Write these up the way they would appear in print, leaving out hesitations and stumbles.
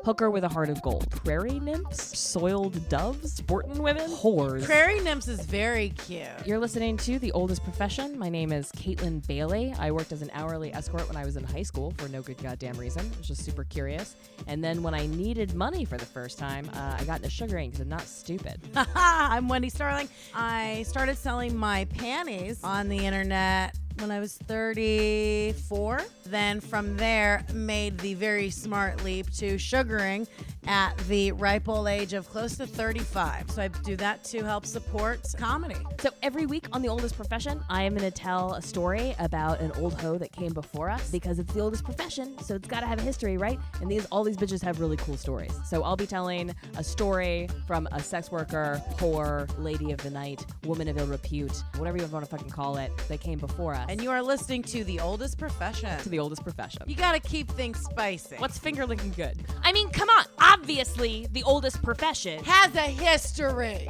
hooker with a heart of gold, prairie nymphs, soiled doves, sporting women, whores. Prairie nymphs is very cute. You're listening to The Oldest Profession. My name is Kaytlin Bailey. I worked as an hourly escort when I was in high school for no good goddamn reason. I was just super curious. And then when I needed money for the first time, I got into sugaring because I'm not stupid. I'm Wendi Starling. I started selling my panties on the internet when I was 34. Then from there, made the very smart leap to sugaring at the ripe old age of close to 35. So I do that to help support comedy. So every week on The Oldest Profession, I am going to tell a story about an old hoe that came before us because it's the oldest profession, so it's got to have a history, right? And all these bitches have really cool stories. So I'll be telling a story from a sex worker, whore, lady of the night, woman of ill repute, whatever you want to fucking call it, that came before us. And you are listening to The Oldest Profession. To The Oldest Profession. You got to keep things spicy. What's finger licking good? I mean, come on. Obviously, The Oldest Profession has a history.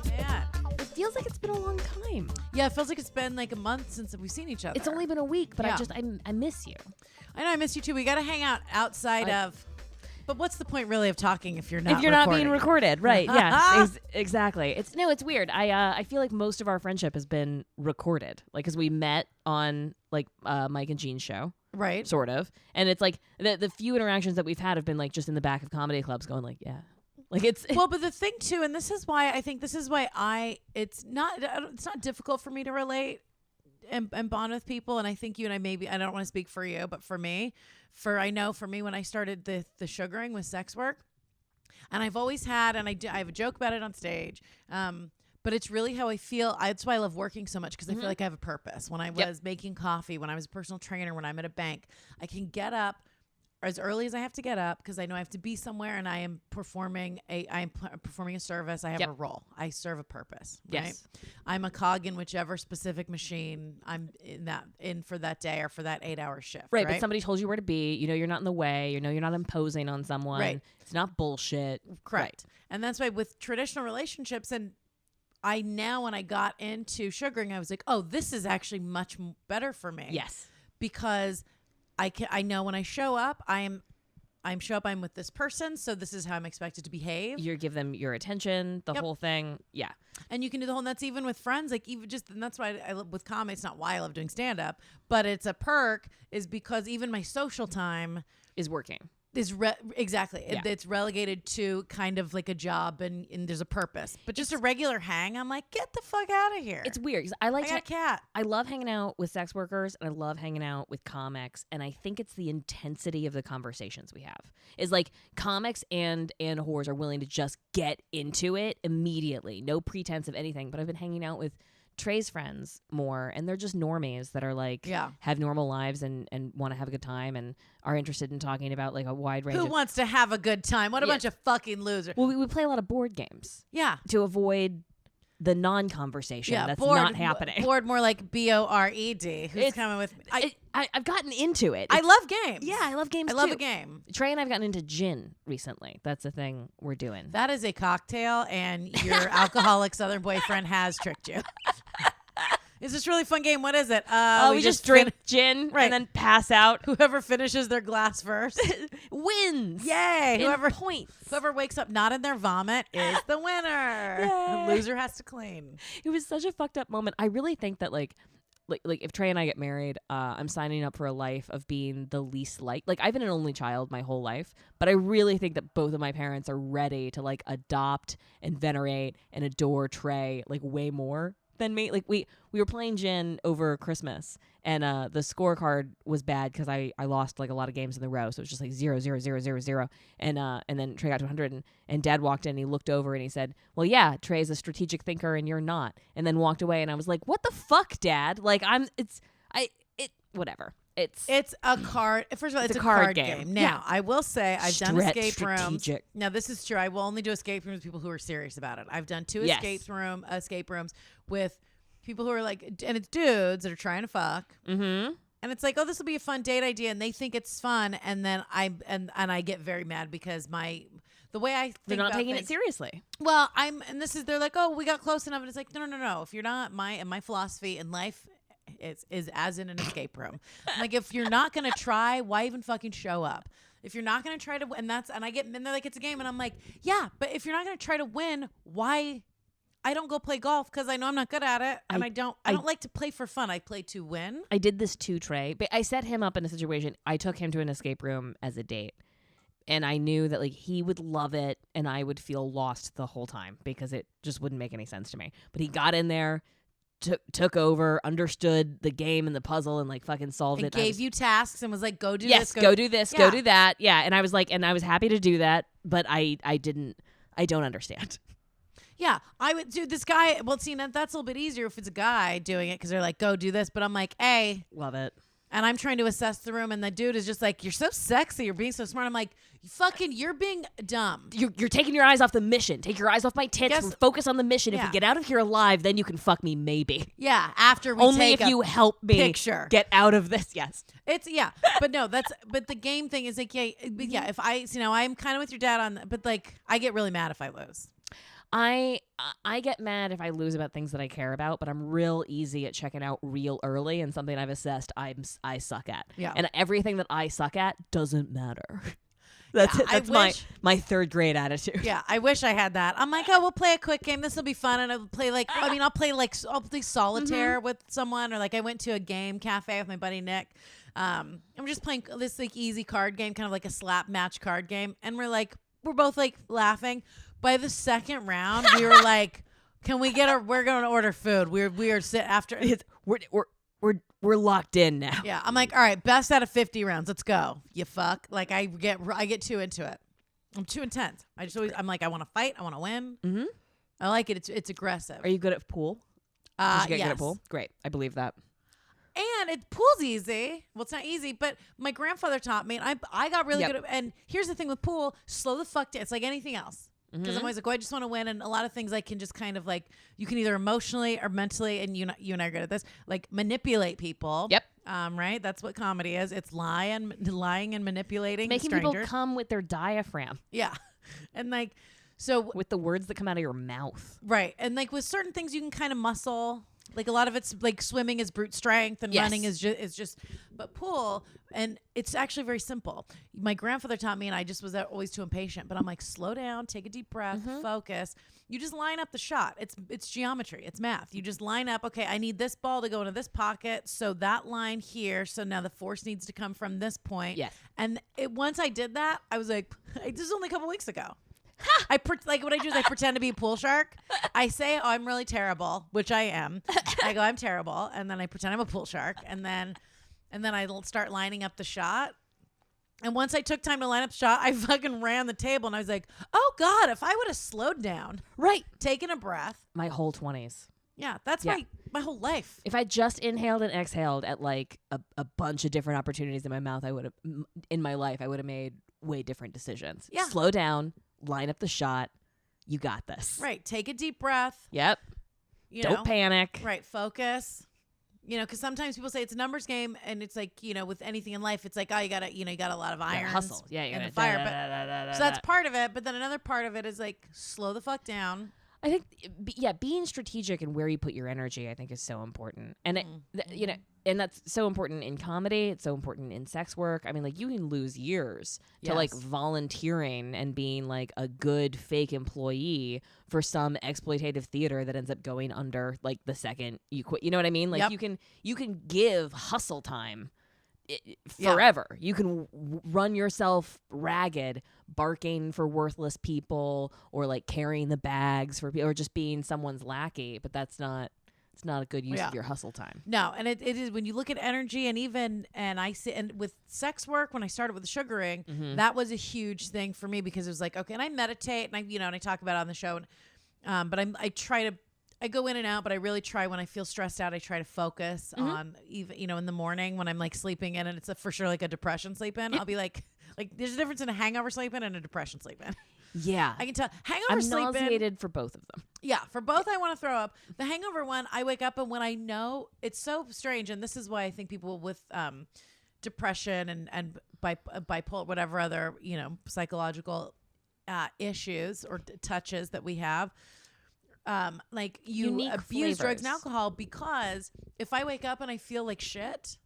Man. It feels like it's been a long time. Yeah, it feels like it's been like a month since we've seen each other. It's only been a week, but yeah. I miss you. I know, I miss you too. We got to hang out outside of... But what's the point really of talking if you're not not being recorded? Right, yeah, exactly. It's weird. I feel like most of our friendship has been recorded. Like, because we met on, like, Mike and Jean's show. Right. Sort of. And it's like, the few interactions that we've had have been, like, just in the back of comedy clubs going, like, yeah. Like, it's... Well, but the thing, too, and this is why it's not difficult for me to relate and bond with people. And I think you and I don't want to speak for you, but for me, I know for me when I started the sugaring with sex work, and I've always had, and I have a joke about it on stage, but it's really how I feel. That's why I love working so much, because I feel like I have a purpose. When I was making coffee, when I was a personal trainer, when I'm at a bank, I can get up as early as I have to get up because I know I have to be somewhere, and I am performing a service. I have a role. I serve a purpose. Right? Yes. I'm a cog in whichever specific machine I'm in for that day or for that 8-hour shift. Right, but somebody told you where to be. You know you're not in the way. You know you're not imposing on someone. Right. It's not bullshit. Correct. Right. And that's why with traditional relationships, and when I got into sugaring, I was like, oh, this is actually much better for me. Yes. Because I know when I show up, I'm with this person, so this is how I'm expected to behave. You give them your attention, the whole thing. Yeah. And you can do the whole, and that's even with friends, like even just, and that's why I love with comedy. It's not why I love doing stand up, but it's a perk is because even my social time is working. Exactly. Yeah. It's relegated to kind of like a job and there's a purpose. But just a regular hang, I'm like, get the fuck out of here. It's weird because I got a cat. I love hanging out with sex workers and I love hanging out with comics, and I think it's the intensity of the conversations we have. Is like comics and whores are willing to just get into it immediately, no pretense of anything. But I've been hanging out with Trey's friends more, and they're just normies that are like have normal lives and want to have a good time and are interested in talking about like a wide range. Who wants to have a good time? What a bunch of fucking losers. Well, we play a lot of board games. Yeah. To avoid the non-conversation that's not happening. Bored more like B-O-R-E-D. Who's coming with me? I've gotten into it. I love games. Yeah, I love games too. I love a game. Trey and I've gotten into gin recently. That's the thing we're doing. That is a cocktail, and your alcoholic southern boyfriend has tricked you. It's this really fun game. What is it? We just drink gin and then pass out. Whoever finishes their glass first wins. Yay! Whoever wakes up not in their vomit is the winner. Yay. The loser has to clean. It was such a fucked up moment. I really think that like if Trey and I get married, I'm signing up for a life of being the least liked. Like I've been an only child my whole life, but I really think that both of my parents are ready to like adopt and venerate and adore Trey like way more than me. Like we were playing gin over Christmas, and the scorecard was bad because I lost like a lot of games in the row, so it was just like 0 0 0 0 0, and then Trey got to 100, and Dad walked in and he looked over and he said, well, yeah, Trey's a strategic thinker and you're not, and then walked away, and I was like, what the fuck, Dad? Like whatever. It's a card. First of all, it's a card game. Now, I will say I've done escape rooms. Now, this is true. I will only do escape rooms with people who are serious about it. I've done 2 escape rooms with people who are like, and it's dudes that are trying to fuck. Mm-hmm. And it's like, oh, this will be a fun date idea, and they think it's fun, and then I get very mad because the way I think they're not about taking things, it seriously. Well, they're like, oh, we got close enough, and it's like, no. If you're not, my philosophy in life is as in an escape room. Like, if you're not gonna try, why even fucking show up? If you're not going to try to win, and I get, and they're like, it's a game. And I'm like, yeah, but if you're not going to try to win, why? I don't go play golf because I know I'm not good at it. And I don't like to play for fun. I play to win. I did this too, Trey. But I set him up in a situation. I took him to an escape room as a date. And I knew that like he would love it and I would feel lost the whole time because it just wouldn't make any sense to me. But he got in there, took over, understood the game and the puzzle and like fucking solved and it. Gave you tasks and was like, go do this. Yes, go do this, go do that. Yeah. And I was like, and I was happy to do that, but I don't understand. Yeah, I would do this guy. Well, see, that's a little bit easier if it's a guy doing it because they're like, go do this. But I'm like, hey. Love it. And I'm trying to assess the room, and the dude is just like, "You're so sexy. You're being so smart." I'm like, "You're being dumb. You're taking your eyes off the mission. Take your eyes off my tits. Focus on the mission. If we get out of here alive, then you can fuck me, maybe. Yeah, after we only take if you help me picture. Get out of this. Yes, it's but no, but the game thing is like, yeah. If I'm kind of with your dad on that, but like, I get really mad if I lose. I get mad if I lose about things that I care about, but I'm real easy at checking out real early, and something I've assessed I suck at. Yeah. And everything that I suck at doesn't matter. That's my third grade attitude. Yeah, I wish I had that. I'm like, oh, we'll play a quick game. This will be fun, and I'll play I'll play solitaire with someone, or like I went to a game cafe with my buddy Nick. I'm just playing this like easy card game, kind of like a slap match card game, and we're both like laughing. By the second round, we were like, "Can we we're going to order food." We are sit after. We're locked in now. Yeah, I'm like, all right, best out of 50 rounds. Let's go. You fuck. Like I get too into it. I'm too intense. I'm like, I want to fight. I want to win. Mm-hmm. I like it. It's aggressive. Are you good at pool? Did you get good at pool? Great. I believe that. And pool's easy. Well, it's not easy, but my grandfather taught me, and I got really good at. And here's the thing with pool: slow the fuck down. It's like anything else. Because I'm always like, I just want to win. And a lot of things I can just kind of like, you can either emotionally or mentally, and you and I are good at this, like manipulate people. Yep. Right? That's what comedy is. It's lying and manipulating Making strangers. people come with their diaphragm. Yeah. And like, so. With the words that come out of your mouth. Right. And like with certain things, you can kind of muscle. Like a lot of it's like swimming is brute strength and running is just, but pool, and it's actually very simple. My grandfather taught me, and I just was always too impatient, but I'm like, slow down, take a deep breath, focus. You just line up the shot. It's geometry. It's math. You just line up. Okay, I need this ball to go into this pocket. So that line here. So now the force needs to come from this point. Yes. And once I did that, I was like, this is only a couple weeks ago. Like what I do is I pretend to be a pool shark. I say, oh, I'm really terrible, which I am. I go, I'm terrible, and then I pretend I'm a pool shark, and then I start lining up the shot. And once I took time to line up the shot, I fucking ran the table, and I was like, oh God, if I would have slowed down, taken a breath, my whole 20s. Yeah, that's my whole life. If I just inhaled and exhaled at like a bunch of different opportunities in my mouth, I would have made way different decisions. Yeah. Slow down. Line up the shot. You got this. Right. Take a deep breath. Yep. Don't panic. Right. Focus. Because sometimes people say it's a numbers game, and it's like, with anything in life, it's like, oh, you got a lot of irons. Hustle. Yeah. In the fire. So that's part of it. But then another part of it is like, slow the fuck down. I think, being strategic in where you put your energy, I think, is so important. And, and that's so important in comedy. It's so important in sex work. I mean, like, you can lose years to, like, volunteering and being, like, a good fake employee for some exploitative theater that ends up going under, like, the second you quit. You know what I mean? Like, you can give hustle time forever. You can run yourself ragged barking for worthless people, or like carrying the bags for people, or just being someone's lackey, but it's not a good use of your hustle time. No, and it is, when you look at energy, and I see, and with sex work, when I started with the sugaring, that was a huge thing for me, because it was like, okay, and I meditate, and I talk about it on the show, but I go in and out, but I really try, when I feel stressed out, I try to focus on, even, in the morning when I'm like sleeping in, and it's for sure like a depression sleep in. I'll be like there's a difference in a hangover sleep in and a depression sleep in. Yeah. I can tell. Hangover sleep in. I'm nauseated for both of them. Yeah. For both, I want to throw up. The hangover one, I wake up, and when I know, it's so strange, and this is why I think people with depression and bipolar, whatever other, psychological issues or touches that we have, like you Unique abuse drugs and flavors. alcohol, because if I wake up and I feel like shit,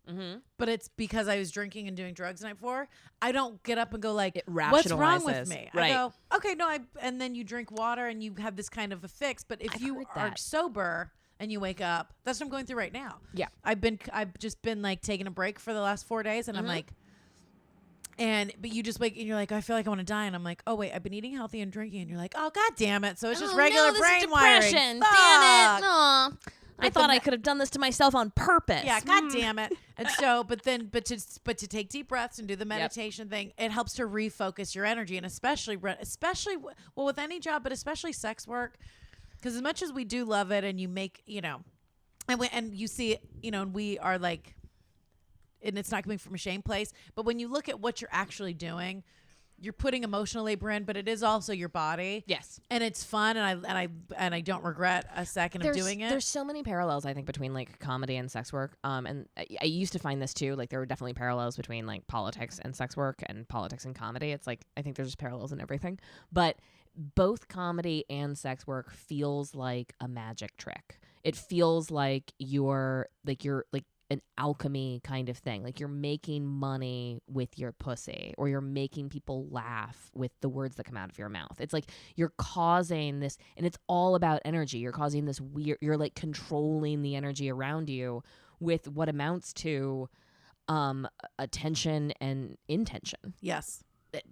but it's because I was drinking and doing drugs the night before, I don't get up and go like, what's wrong with rationalizes. me? Right. I go, okay, no, and then you drink water and you have this kind of a fix. But if I've you heard are that. sober and you wake up, that's what I'm going through right now. Yeah. I've just been like taking a break for the last 4 days, and I'm like, but you just wake and you're like, I feel like I want to die, and I'm like, oh wait, I've been eating healthy and drinking, and you're like, oh god damn it, so it's just regular brain wiring. Damn it! Fuck. Aw. I But thought the I could have done this to myself on purpose. Yeah, god damn it. And so, but to take deep breaths and do the meditation thing, it helps to refocus your energy, and especially well, with any job, but especially sex work, because as much as we do love it, and you make, and you see, and we are like, and it's not coming from a shame place, but when you look at what you're actually doing, you're putting emotional labor in, but it is also your body. Yes. And it's fun, and I don't regret a second of doing it. There's so many parallels, I think, between like comedy and sex work. And I used to find this too. Like there were definitely parallels between like politics and sex work, and politics and comedy. It's like I think there's just parallels in everything. But both comedy and sex work feels like a magic trick. It feels like you're an alchemy kind of thing. Like you're making money with your pussy, or you're making people laugh with the words that come out of your mouth. It's like you're causing this, and it's all about energy. You're causing this weird, you're like controlling the energy around you with what amounts to attention and intention. Yes.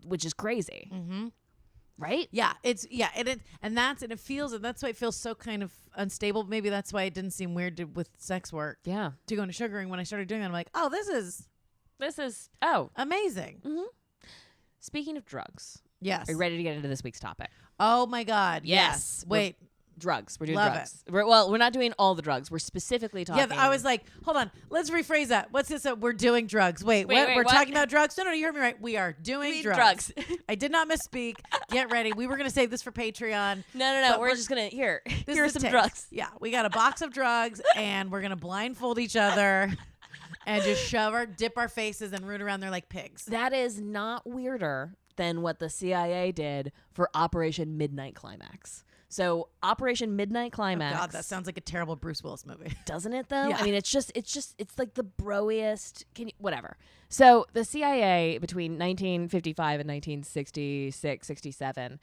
Which is crazy. Mm-hmm. Right? Yeah, and it feels, and that's why it feels so kind of unstable. Maybe that's why it didn't seem weird with sex work. Yeah. To go into sugaring, when I started doing that, I'm like, oh, this is amazing. Mm-hmm. Speaking of drugs, Yes. are you ready to get into this week's topic? Oh my God. Yes. Wait. Drugs. We're doing Love drugs. We're not doing all the drugs. We're specifically talking. Yeah, I was like, hold on. Let's rephrase that. What's this? We're doing drugs. Wait, what? We're what? talking about drugs? No, you heard me right. We are doing drugs. drugs. I did not misspeak. Get ready. We were going to save this for Patreon. No. But We're just going to, here are is the some taste. drugs. Yeah, we got a box of drugs, and we're going to blindfold each other and just dip our faces and root around there like pigs. That is not weirder than what the CIA did for Operation Midnight Climax. So Operation Midnight Climax. Oh God, that sounds like a terrible Bruce Willis movie. Doesn't it though? Yeah. I mean, it's like the broiest. Whatever. So the CIA between 1955 and 1966, 67,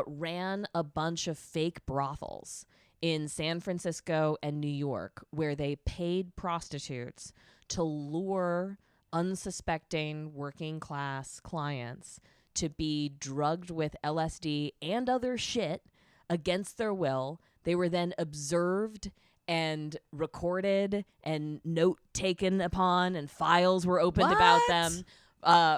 ran a bunch of fake brothels in San Francisco and New York, where they paid prostitutes to lure unsuspecting working class clients to be drugged with LSD and other shit against their will. They were then observed and recorded and note taken upon, and files were opened about them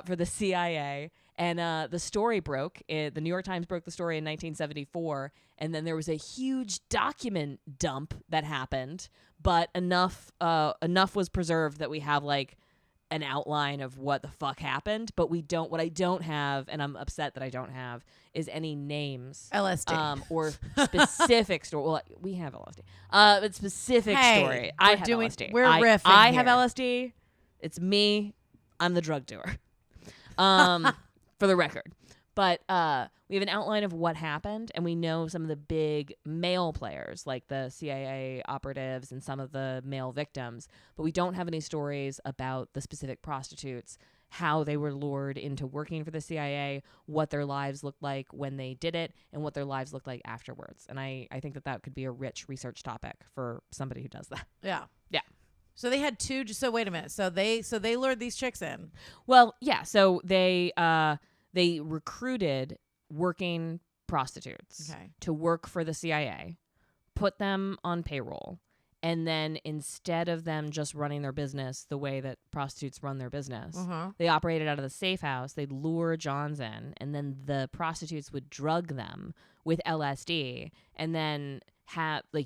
for the CIA. And the story broke. The New York Times broke the story in 1974, and then there was a huge document dump that happened, but enough was preserved that we have like an outline of what the fuck happened, but what I don't have, and I'm upset that I don't have, is any names. LSD. Or specific story. Well, we have LSD. But specific story. I have LSD. We're riffing I here. have LSD. It's me. I'm the drug doer. For the record. But we have an outline of what happened, and we know some of the big male players, like the CIA operatives and some of the male victims, but we don't have any stories about the specific prostitutes, how they were lured into working for the CIA, what their lives looked like when they did it, and what their lives looked like afterwards. And I think that could be a rich research topic for somebody who does that. Yeah. Yeah. So they had two. So wait a minute. So they lured these chicks in. Well, yeah. So they recruited working prostitutes to work for the CIA, put them on payroll, and then instead of them just running their business the way that prostitutes run their business, they operated out of the safe house. They'd lure Johns in, and then the prostitutes would drug them with LSD, and then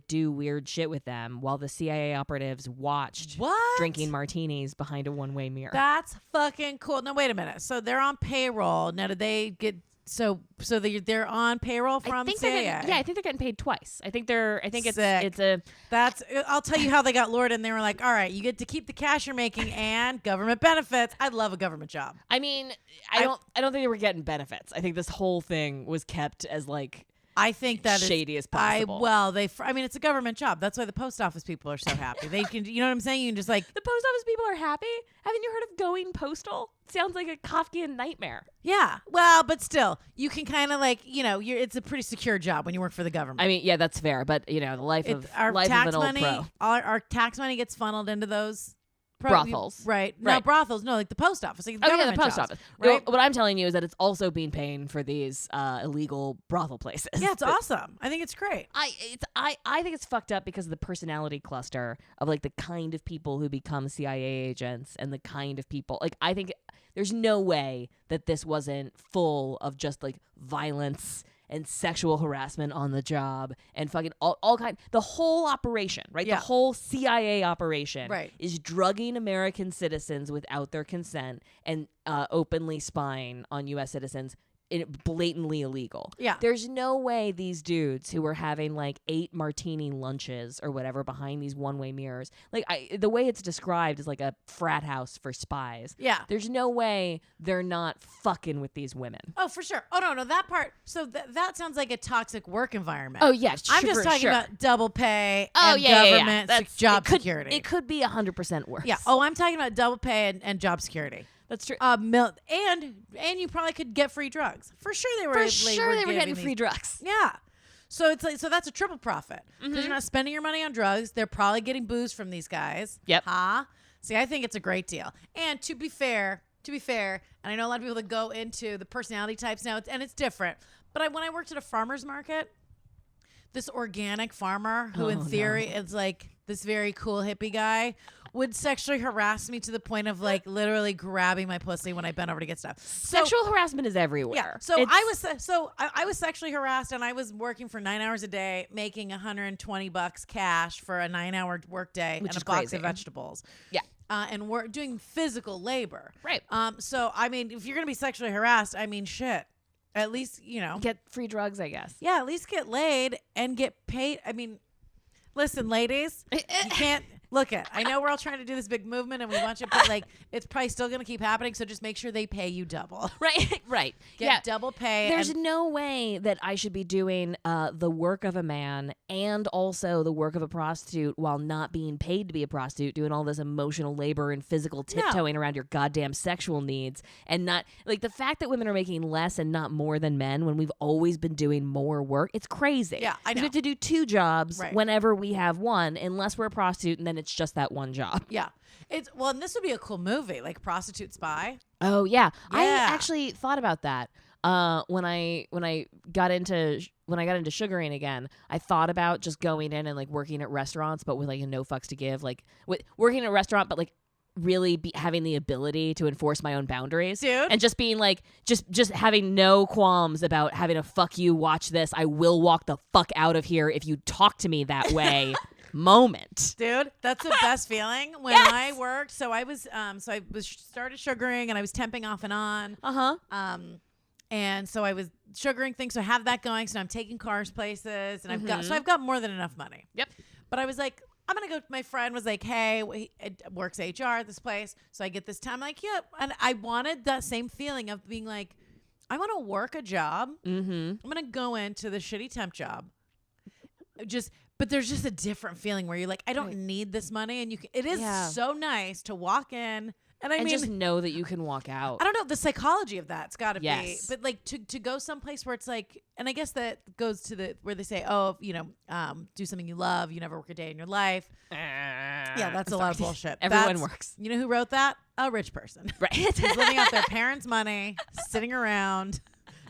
do weird shit with them while the CIA operatives watched drinking martinis behind a one-way mirror. That's fucking cool. No, wait a minute. So they're on payroll. Now, did they get so they're on payroll from CIA? I think they're getting paid twice. I think it's That's I'll tell you how they got lured, and they were like, all right, you get to keep the cash you're making and government benefits. I'd love a government job. I mean, I don't think they were getting benefits. I think this whole thing was kept as like I think that shady as possible. I mean, it's a government job. That's why the post office people are so happy. They can, you know what I'm saying? You can just like the post office people are happy. Haven't you heard of going postal? Sounds like a Kafkian nightmare. yeah. Well, but still, you can kind of like, it's a pretty secure job when you work for the government. I mean, yeah, that's fair. But the life of an old pro. Our tax money gets funneled into those Brothels. Right. No, brothels. No, like the post office. Like the the government post jobs, office. right? What I'm telling you is that it's also being paying for these illegal brothel places. Yeah, it's awesome. I think it's great. I think it's fucked up because of the personality cluster of like the kind of people who become CIA agents and the kind of people like I think there's no way that this wasn't full of just like violence and sexual harassment on the job and fucking all kind. The whole operation, right? Yeah. The whole CIA operation Right. is drugging American citizens without their consent and openly spying on U.S. citizens. Blatantly illegal. Yeah. There's no way these dudes who were having like 8 martini lunches or whatever behind these one-way mirrors, like the way it's described is like a frat house for spies. Yeah. There's no way they're not fucking with these women. Oh, for sure. Oh, no, that part. So that sounds like a toxic work environment. Oh, yeah. I'm just talking about double pay and yeah. government job security. It could be 100% worse. Yeah. Oh, I'm talking about double pay and job security. That's true. And you probably could get free drugs. For sure they were. They were getting free drugs. Yeah. So it's like that's a triple profit because you're not spending your money on drugs. They're probably getting booze from these guys. Yep. See, I think it's a great deal. And to be fair, and I know a lot of people that go into the personality types now, and it's different. But when I worked at a farmer's market, this organic farmer who in theory is like this very cool hippie guy would sexually harass me to the point of like literally grabbing my pussy when I bent over to get stuff. Sexual harassment is everywhere. Yeah. So I was sexually harassed, and I was working for 9 hours a day, making $120 cash for a 9-hour workday and a box of vegetables. Yeah. And we're doing physical labor. Right. So I mean, if you're gonna be sexually harassed, I mean, shit. At least get free drugs, I guess. Yeah. At least get laid and get paid. I mean, listen, ladies, you can't. Look I know we're all trying to do this big movement and we want you, but like it's probably still going to keep happening. So just make sure they pay you double. Right. Get double pay. There's no way that I should be doing the work of a man and also the work of a prostitute while not being paid to be a prostitute, doing all this emotional labor and physical tiptoeing around your goddamn sexual needs, and not like the fact that women are making less and not more than men when we've always been doing more work. It's crazy. Yeah, I know. We have to do 2 jobs whenever we have one, unless we're a prostitute, and then it's just that one job. Yeah. And this would be a cool movie, like Prostitute Spy. Oh yeah. I actually thought about that. When I got into sugaring again, I thought about just going in and like working at restaurants, but with like a no fucks to give, like with working at a restaurant, but like really having the ability to enforce my own boundaries, dude, and just being like just having no qualms about having a fuck you, watch this, I will walk the fuck out of here if you talk to me that way. Moment, dude, that's the best feeling. When I worked, so I was started sugaring and I was temping off and on. And so I was sugaring things, so I have that going. So I'm taking cars places, and I've got more than enough money. Yep. But I was like, I'm gonna go. My friend was like, hey, he works HR at this place, so I get this time. I'm like, yeah, and I wanted that same feeling of being like, I want to work a job. I'm gonna go into the shitty temp job. But there's just a different feeling where you're like, I don't need this money, and it is so nice to walk in and I mean, just know that you can walk out. I don't know the psychology of that's got to be, but like to go someplace where it's like, and I guess that goes to where they say, oh, do something you love, you never work a day in your life. Yeah, that's a lot of bullshit. Everyone works. You know who wrote that? A rich person, right? Who's living off their parents' money, sitting around.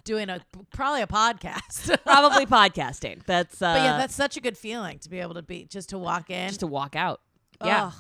Doing probably a podcast. Probably podcasting. But yeah, that's such a good feeling to be able to just to walk in. Just to walk out. Yeah.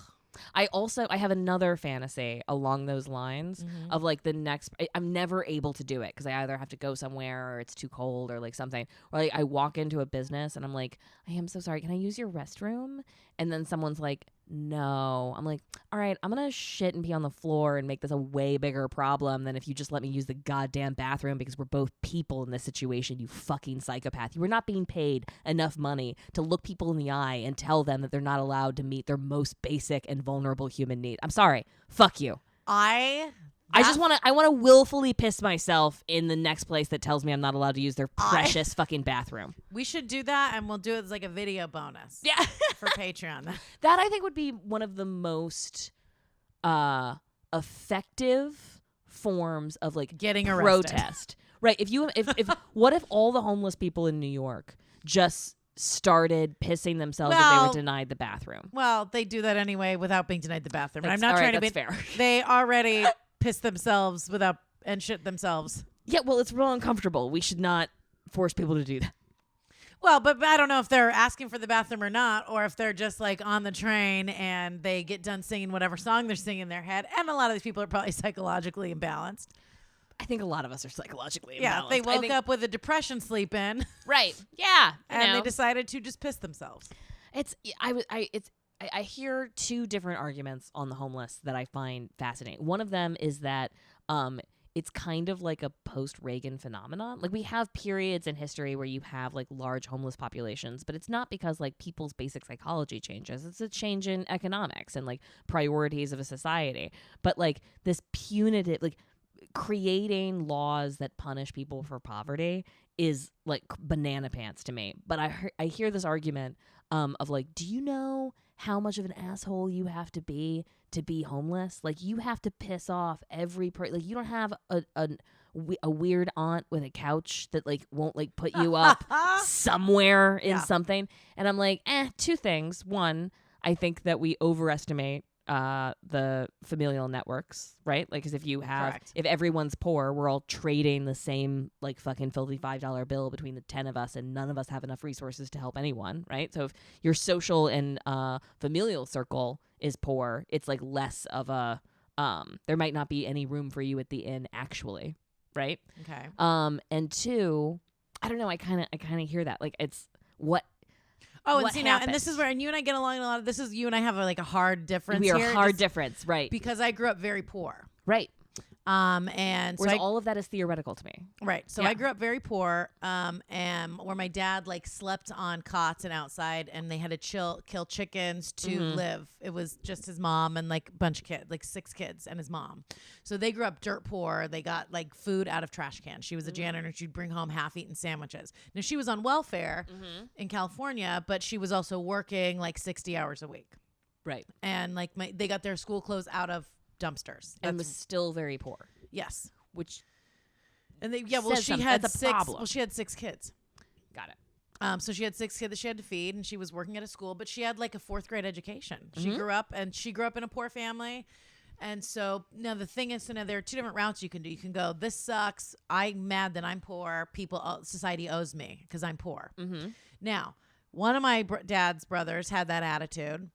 I have another fantasy along those lines of like the next, I'm never able to do it because I either have to go somewhere or it's too cold or like something. Or like I walk into a business and I'm like, I am so sorry. Can I use your restroom? And then someone's like, no. I'm like, all right, I'm going to shit and pee on the floor and make this a way bigger problem than if you just let me use the goddamn bathroom because we're both people in this situation, you fucking psychopath. You were not being paid enough money to look people in the eye and tell them that they're not allowed to meet their most basic and vulnerable human need. I'm sorry. Fuck you. I I want to willfully piss myself in the next place that tells me I'm not allowed to use their precious fucking bathroom. We should do that, and we'll do it as like a video bonus. Yeah. For Patreon. That I think would be one of the most effective forms of like getting arrested. Protest. Right. If what if all the homeless people in New York just started pissing themselves if they were denied the bathroom? Well, they do that anyway without being denied the bathroom. That's, I'm not trying to be fair. They already piss themselves and shit themselves. Yeah, well, it's real uncomfortable. We should not force people to do that. Well, but I don't know if they're asking for the bathroom or not, or if they're just like on the train and they get done singing whatever song they're singing in their head. And a lot of these people are probably psychologically imbalanced. I think a lot of us are psychologically imbalanced. Yeah, they woke up with a depression sleep in. Right. Yeah. And they decided to just piss themselves. I hear two different arguments on the homeless that I find fascinating. One of them is that it's kind of like a post-Reagan phenomenon. Like we have periods in history where you have like large homeless populations, but it's not because like people's basic psychology changes. It's a change in economics and like priorities of a society. But like this punitive, like creating laws that punish people for poverty is like banana pants to me. But I hear this argument of like, do you know how much of an asshole you have to be homeless? Like you have to piss off every like you don't have a weird aunt with a couch that like won't like put you up somewhere in something. And I'm like, two things. One, I think that we overestimate the familial networks, right? Like, because if everyone's poor, we're all trading the same like fucking filthy $5 bill between the 10 of us, and none of us have enough resources to help anyone, right? So if your social and familial circle is poor, it's like less of a there might not be any room for you at the inn, actually, right? Okay. And two, I don't know. I kind of hear that like it's what. Oh, and see now, and this is where, and you and I get along a lot. This is you and I have a hard difference. We are here, hard difference, right? Because I grew up very poor, right? And whereas so all of that is theoretical to me, right? So I grew up very poor, and where my dad like slept on cots and outside, and they had to kill chickens to live. It was just his mom and like a bunch of kids, like 6 kids, and his mom. So they grew up dirt poor. They got like food out of trash cans. She was a janitor, and she'd bring home half-eaten sandwiches. Now she was on welfare in California, but she was also working like 60 hours a week, right? And like they got their school clothes out of dumpsters and was still very poor. Yes, which and they she had 6. Well, she had 6 kids. Got it. So she had 6 kids that she had to feed, and she was working at a school, but she had like a 4th grade education. She grew up in a poor family. And so now the thing is, there are 2 different routes you can do. You can go, this sucks. I'm mad that I'm poor. Society owes me because I'm poor. Now, one of my dad's brothers had that attitude.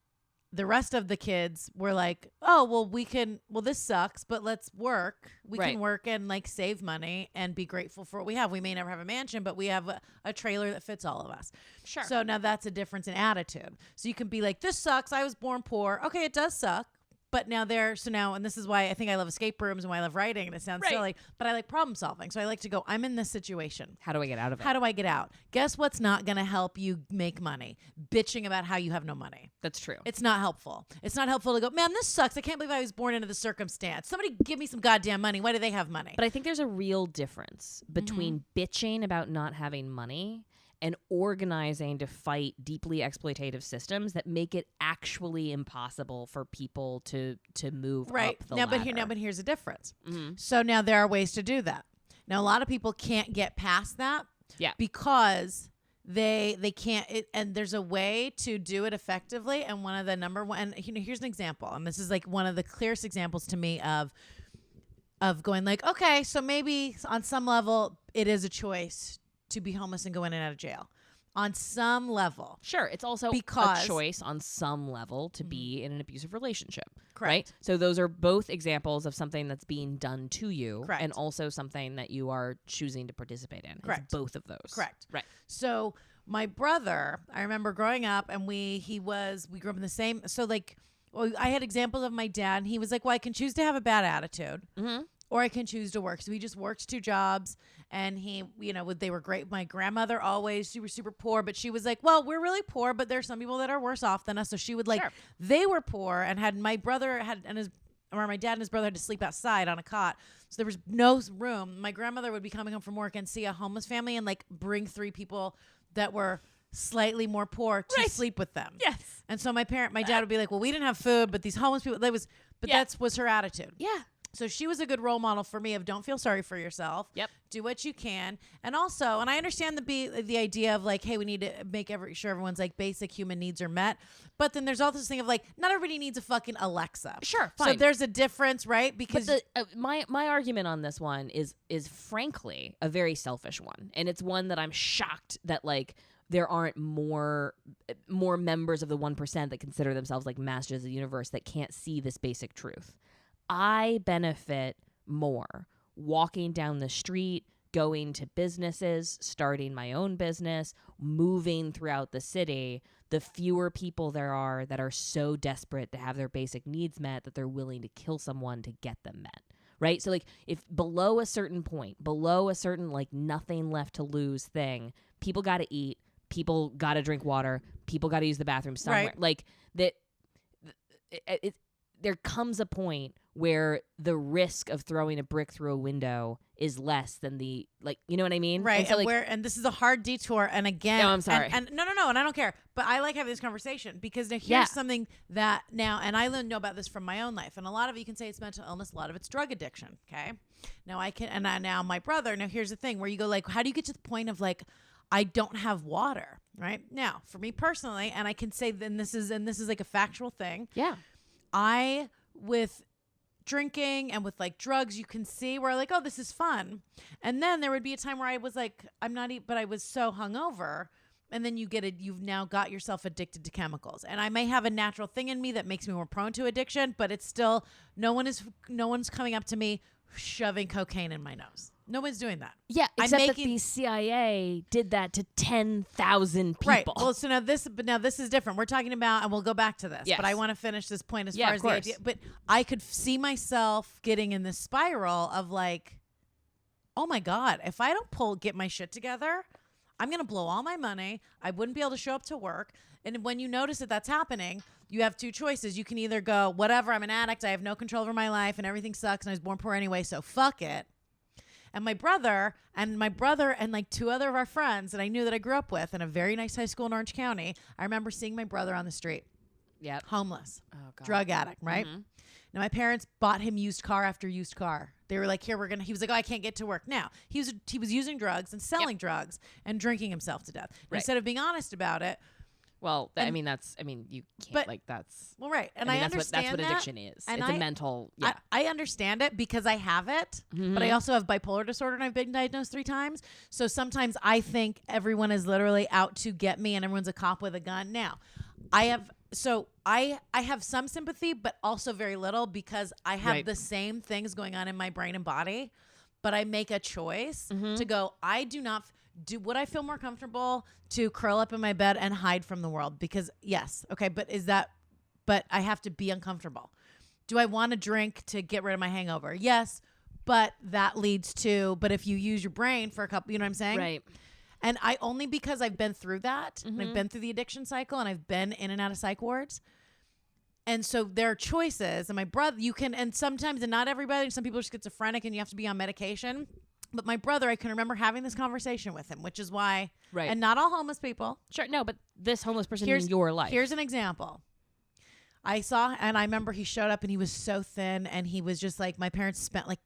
The rest of the kids were like, oh, well, this sucks, but let's work. We can work and like save money and be grateful for what we have. We may never have a mansion, but we have a trailer that fits all of us. Sure. So now that's a difference in attitude. So you can be like, this sucks. I was born poor. Okay, it does suck. But now and this is why I think I love escape rooms and why I love writing, and it sounds silly, but I like problem solving. So I like to go, I'm in this situation. How do I get out of it? How do I get out? Guess what's not going to help you make money? Bitching about how you have no money. That's true. It's not helpful. It's not helpful to go, man, this sucks. I can't believe I was born into this circumstance. Somebody give me some goddamn money. Why do they have money? But I think there's a real difference between bitching about not having money and organizing to fight deeply exploitative systems that make it actually impossible for people to move up the ladder. But here's the difference. So now there are ways to do that. Now a lot of people can't get past that because they can't, and there's a way to do it effectively. And one of the number one, and here's an example, and this is like one of the clearest examples to me of going like, okay, so maybe on some level it is a choice to be homeless and go in and out of jail. On some level. Sure. It's also a choice on some level to be in an abusive relationship. Correct. Right? So those are both examples of something that's being done to you. Correct. And also something that you are choosing to participate in. Correct. It's both of those. Correct. Right. So my brother, I remember growing up, and we grew up in the same. So like, I had examples of my dad, and he was like, well, I can choose to have a bad attitude. Or I can choose to work. So he just worked 2 jobs, and they were great. My grandmother always, she was super poor, but she was like, well, we're really poor, but there's some people that are worse off than us. So she would they were poor, and my brother and where my dad and his brother had to sleep outside on a cot. So there was no room. My grandmother would be coming home from work and see a homeless family and like bring 3 people that were slightly more poor to sleep with them. Yes. And so my dad would be like, well, we didn't have food, but these homeless people, that was her attitude. Yeah. So she was a good role model for me of don't feel sorry for yourself. Yep. Do what you can. And also, and I understand the idea of like, hey, we need to make sure everyone's like basic human needs are met. But then there's also this thing of like, not everybody needs a fucking Alexa. Sure, So fine. there's a difference, right? Because my argument on this one is frankly a very selfish one. And it's one that I'm shocked that like there aren't more members of the 1% that consider themselves like masters of the universe that can't see this basic truth. I benefit more walking down the street, going to businesses, starting my own business, moving throughout the city, the fewer people there are that are so desperate to have their basic needs met that they're willing to kill someone to get them met. Right? So like if below a certain point, below a certain like nothing left to lose thing, people got to eat, people got to drink water, people got to use the bathroom somewhere. Right. Like that there comes a point where the risk of throwing a brick through a window is less than the, like, you know what I mean? right. And so, And this is a hard detour. And again, No, I'm sorry. And no, and I don't care. But I like having this conversation because now here's something that now, and I know about this from my own life. And a lot of you can say it's mental illness. A lot of it's drug addiction. Okay. Now now my brother, now here's the thing where you go like, how do you get to the point of like, I don't have water, right? Now, for me personally, and I can say then this is like a factual thing. yeah. With drinking and with like drugs, you can see where like, oh, this is fun. And then there would be a time where I was like, but I was so hungover. And then you've now got yourself addicted to chemicals. And I may have a natural thing in me that makes me more prone to addiction, but it's still, no one's coming up to me shoving cocaine in my nose. No one's doing that. Yeah, except that the CIA did that to 10,000 people. Right. Well, so now this is different. We're talking about, and we'll go back to this, Yes. but I want to finish this point as Yeah, far of as the course. idea. But I could see myself getting in this spiral of like, oh my God, if I don't get my shit together, I'm going to blow all my money. I wouldn't be able to show up to work. And when you notice that that's happening, you have 2 choices. You can either go, whatever, I'm an addict. I have no control over my life and everything sucks and I was born poor anyway, so fuck it. And my brother and like 2 other of our friends that I knew that I grew up with in a very nice high school in Orange County, I remember seeing my brother on the street. Yep. Homeless. Oh, God. Drug addict, right? Mm-hmm. Now, my parents bought him used car after used car. They were like, he was like, oh, I can't get to work. Now, he was using drugs and selling drugs and drinking himself to death. Right. Instead of being honest about it. Well, you can't, that's. Well, right. And I mean, understand that's what addiction is. And it's a mental, yeah. I understand it because I have it, Mm-hmm. but I also have bipolar disorder and I've been diagnosed 3 times. So sometimes I think everyone is literally out to get me and everyone's a cop with a gun. Now, I have some sympathy, but also very little because I have the same things going on in my brain and body, but I make a choice to go, I do not would I feel more comfortable to curl up in my bed and hide from the world? Because yes. Okay. But I have to be uncomfortable. Do I want to drink to get rid of my hangover? Yes. But that leads to, but if you use your brain for a couple, you know what I'm saying? Right. And I only because I've been through that and I've been through the addiction cycle and I've been in and out of psych wards. And so there are choices and my brother, and sometimes, and not everybody, some people are schizophrenic and you have to be on medication. But my brother, I can remember having this conversation with him, which is why, and not all homeless people. Sure, no, but this homeless person in your life. Here's an example. I remember he showed up and he was so thin and he was just like, my parents spent like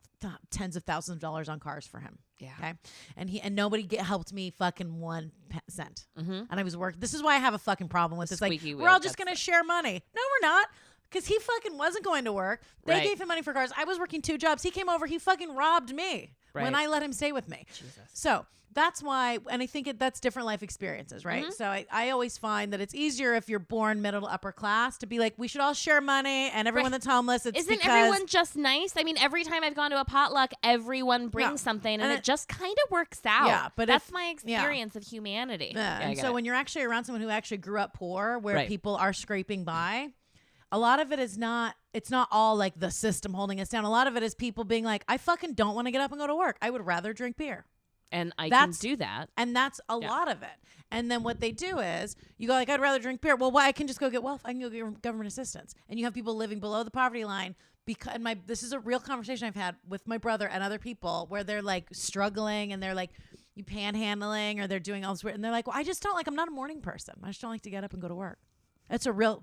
tens of thousands of dollars on cars for him. Yeah. Okay. And nobody helped me fucking 1 cent. Mm-hmm. And I was working. This is why I have a fucking problem with this. Like, Squeaky we're wheel, all just going to share money. No, we're not. Because he fucking wasn't going to work. They gave him money for cars. I was working 2 jobs. He came over. He fucking robbed me when I let him stay with me. Jesus. So that's why, and I think that's different life experiences, right? Mm-hmm. So I always find that it's easier if you're born middle to upper class to be like, we should all share money and everyone that's homeless. Isn't everyone just nice? I mean, every time I've gone to a potluck, everyone brings something and it just kind of works out. Yeah, but that's my experience of humanity. Yeah, and so when you're actually around someone who actually grew up poor, where people are scraping by, a lot of it is it's not all like the system holding us down. A lot of it is people being like, I fucking don't want to get up and go to work. I would rather drink beer. And I can do that. And that's a lot of it. And then what they do is you go like, I'd rather drink beer. Well, why? I can just go get I can go get government assistance. And you have people living below the poverty line because this is a real conversation I've had with my brother and other people where they're like struggling and they're like you panhandling or they're doing all this weird and they're like, well, I just don't like, I'm not a morning person. I just don't like to get up and go to work. That's a real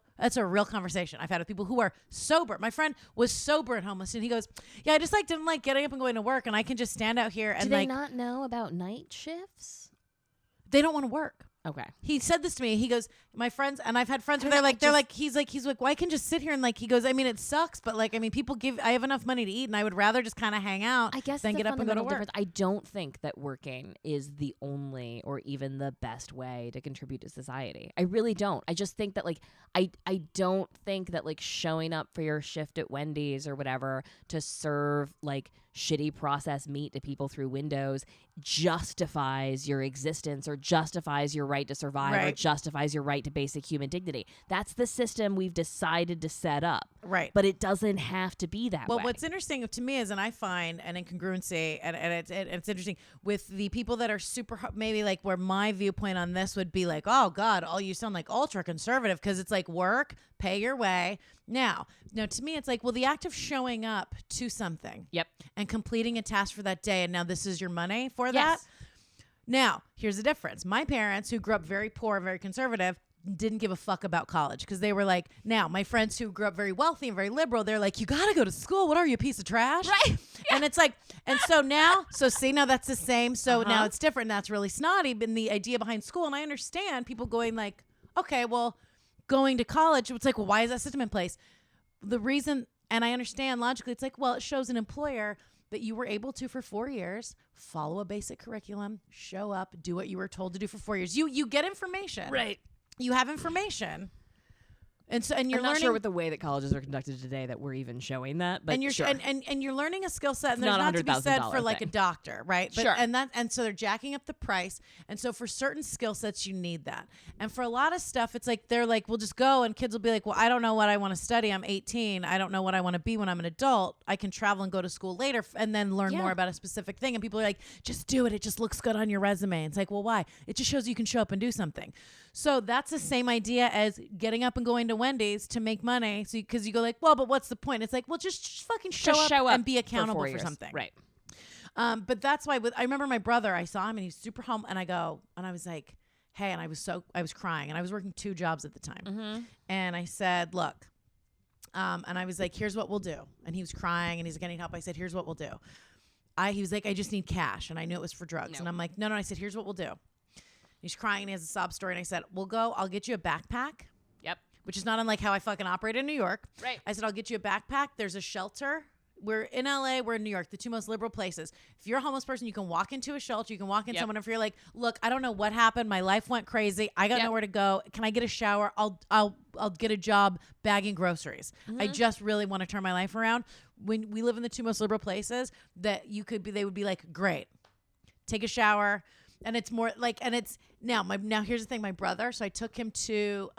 conversation I've had with people who are sober. My friend was sober and homeless, and he goes, yeah, I just like didn't like getting up and going to work, and I can just stand out here and do they like not know about night shifts? they don't want to work. Okay. He said this to me. He goes, my friends, and I've had friends where he's like, well, I can just sit here and like, he goes, I mean, it sucks, but like, I mean, I have enough money to eat and I would rather just kind of hang out I guess than get up and go to work. difference. I don't think that working is the only or even the best way to contribute to society. I really don't. I just think that like, I don't think that like showing up for your shift at Wendy's or whatever to serve like shitty processed meat to people through windows justifies your existence or justifies your right to survive or justifies your right to basic human dignity. That's the system we've decided to set up. Right. But it doesn't have to be that way. Well, what's interesting to me is, and I find an incongruency, and it's interesting with the people that are super, maybe like where my viewpoint on this would be like, oh God, all you sound like ultra conservative because it's like work, pay your way. Now, to me, it's like, well, the act of showing up to something and completing a task for that day, and now this is your money for that. Now, here's the difference. My parents, who grew up very poor, very conservative, didn't give a fuck about college because they were like, now my friends who grew up very wealthy and very liberal, they're like, you got to go to school. What are you, a piece of trash? Right. Yeah. And it's like, and so now, now that's the same. So now it's different. That's really snotty. Been the idea behind school. And I understand people going like, okay, well, going to college, it's like, well, why is that system in place? The reason, and I understand logically, it's like, well, it shows an employer that you were able to for 4 years follow a basic curriculum, show up, do what you were told to do for 4 years. You get information. Right. You have information. And so, and you're I'm not learning, sure with the way that colleges are conducted today that we're even showing that, but and you're sure. and you're learning a skill set, and It's there's not not to be said $100,000 for like thing. a doctor, right? But, Sure. And so they're jacking up the price, and so for certain skill sets you need that, and for a lot of stuff it's like they're like, we'll just go, and kids will be like, well, I don't know what I want to study. I'm 18. I don't know what I want to be when I'm an adult. I can travel and go to school later and then learn more about a specific thing. And people are like, just do it. It just looks good on your resume. It's like, well, why? It just shows you can show up and do something. So that's the same idea as getting up and going to Wendy's to make money. So because you go like, well, but what's the point? It's like, well, just fucking show up and be accountable for something. Right. But that's why I remember my brother, I saw him and he's super home, and I was like, hey, and I was crying, and I was working 2 jobs at the time. Mm-hmm. And I said, look, and I was like, here's what we'll do. And he was crying and he's getting help. I said, here's what we'll do. He was like, I just need cash. And I knew it was for drugs. No. And I'm like, no. I said, here's what we'll do. He's crying and he has a sob story. And I said, we'll go, I'll get you a backpack. Yep. Which is not unlike how I fucking operate in New York. Right. I said, I'll get you a backpack. There's a shelter. We're in LA, we're in New York, the 2 most liberal places. If you're a homeless person, you can walk into a shelter, you can walk in someone. If you're like, look, I don't know what happened, my life went crazy, I got nowhere to go. Can I get a shower? I'll get a job bagging groceries. Mm-hmm. I just really want to turn my life around. When we live in the 2 most liberal places, that they would be like, great, take a shower. And it's more like, and it's now here's the thing, my brother. So I took him to,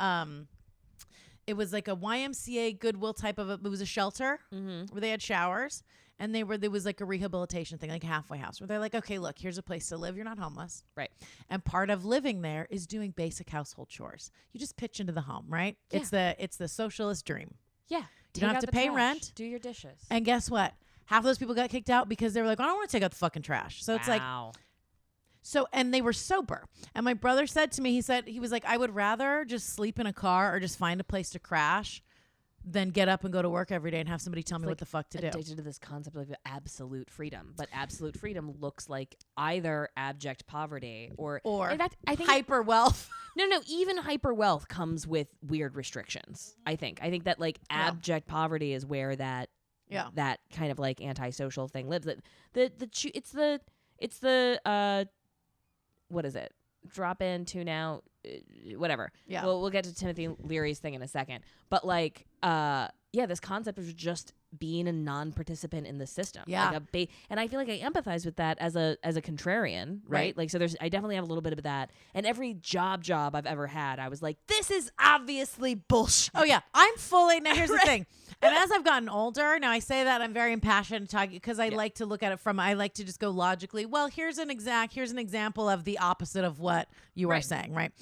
it was like a YMCA Goodwill type of it was a shelter where they had showers, and there was like a rehabilitation thing, like a halfway house, where they're like, okay, look, here's a place to live. You're not homeless. Right. And part of living there is doing basic household chores. You just pitch into the home, right? Yeah. It's the socialist dream. Yeah. You don't have to pay rent. Do your dishes. And guess what? Half of those people got kicked out because they were like, I don't want to take out the fucking trash. So it's like, so, and they were sober. And my brother said to me, he was like, I would rather just sleep in a car or just find a place to crash than get up and go to work every day and have somebody tell me what the fuck to do. Addicted to this concept of absolute freedom. But absolute freedom looks like either abject poverty or in fact, I think hyper wealth. No, even hyper wealth comes with weird restrictions. I think that like abject poverty is where that kind of like antisocial thing lives. It's the what is it? Drop in, tune out, whatever. Yeah. We'll get to Timothy Leary's thing in a second. But like, this concept of just being a non-participant in the system. Yeah. Like and I feel like I empathize with that as a contrarian, right? Like, so I definitely have a little bit of that. And every job I've ever had, I was like, this is obviously bullshit. Oh yeah. I'm fully, now here's the thing. And as I've gotten older, now I say that I'm very impassioned talking because I like to look at it I like to just go logically. Well, here's an example of the opposite of what you are saying, right?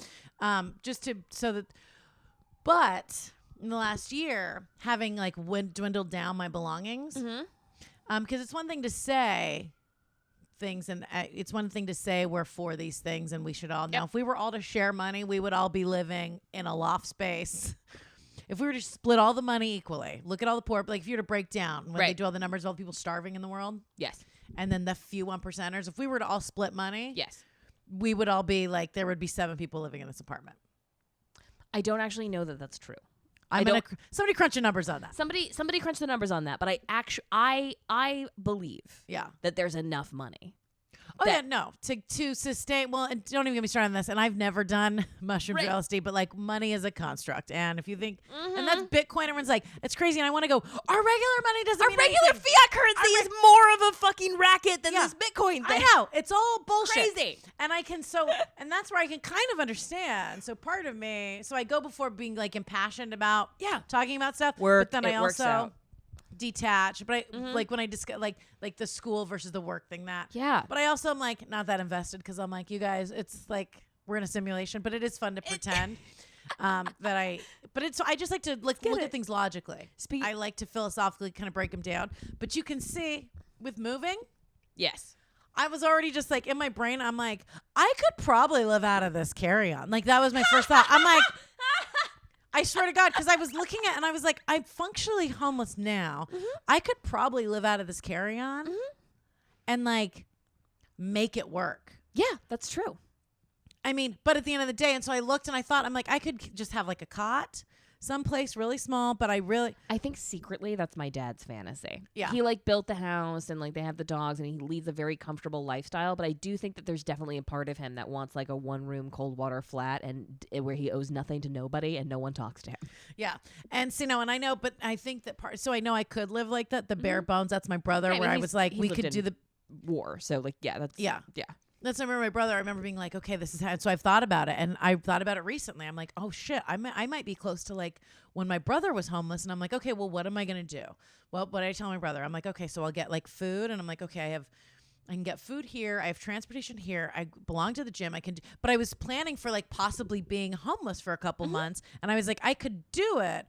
But in the last year, having like dwindled down my belongings. Because it's one thing to say things, and it's one thing to say we're for these things and we should all know. If we were all to share money, we would all be living in a loft space. If we were to split all the money equally, look at all the poor, like if you were to break down when they do all the numbers of all the people starving in the world. Yes. And then the few 1%ers, if we were to all split money. Yes. We would all be like, there would be 7 people living in this apartment. I don't actually know that that's true. Somebody crunch the numbers on that. Somebody crunch the numbers on that. But I believe that there's enough money. To sustain. Well, and don't even get me started on this. And I've never done mushrooms or LSD, but like money is a construct. And if you think, and that's Bitcoin, everyone's like, it's crazy. And I want to go, our regular money doesn't mean regular anything. fiat currency is more of a fucking racket than this Bitcoin thing. I know. It's all bullshit. Crazy. And and that's where I can kind of understand. So part of me, so I go before being like impassioned about talking about stuff. But then I also detach, but I like when I discuss like the school versus the work thing but I also am like not that invested because I'm like, you guys, it's like we're in a simulation, but it is fun to pretend I just like to look at things logically. I like to philosophically kind of break them down, but you can see with moving, I was already just like in my brain, I'm like, I could probably live out of this carry-on. Like that was my first thought. I'm like, I swear to God, because I was looking at and I was like, I'm functionally homeless now. I could probably live out of this carry-on and like make it work. Yeah, that's true. I mean, but at the end of the day, and so I looked and I thought, I'm like, I could just have like a cot someplace really small, but I think secretly that's my dad's fantasy. Yeah. He like built the house and like they have the dogs and he leads a very comfortable lifestyle, but I do think that there's definitely a part of him that wants like a 1-room cold water flat and where he owes nothing to nobody and no one talks to him. Yeah. And so, and I know, but I think that so I know I could live like that, the bare bones. That's my brother, where I was like, we could do the war. So like, that's That's I remember my brother. I remember being like, okay, this is how. So I've thought about it, and I've thought about it recently. I'm like, oh shit, I might be close to like when my brother was homeless, and I'm like, okay, well, what am I gonna do? Well, what did I tell my brother? I'm like, okay, so I'll get like food, and I'm like, okay, I can get food here. I have transportation here. I belong to the gym. I can, but I was planning for like possibly being homeless for a couple months, and I was like, I could do it,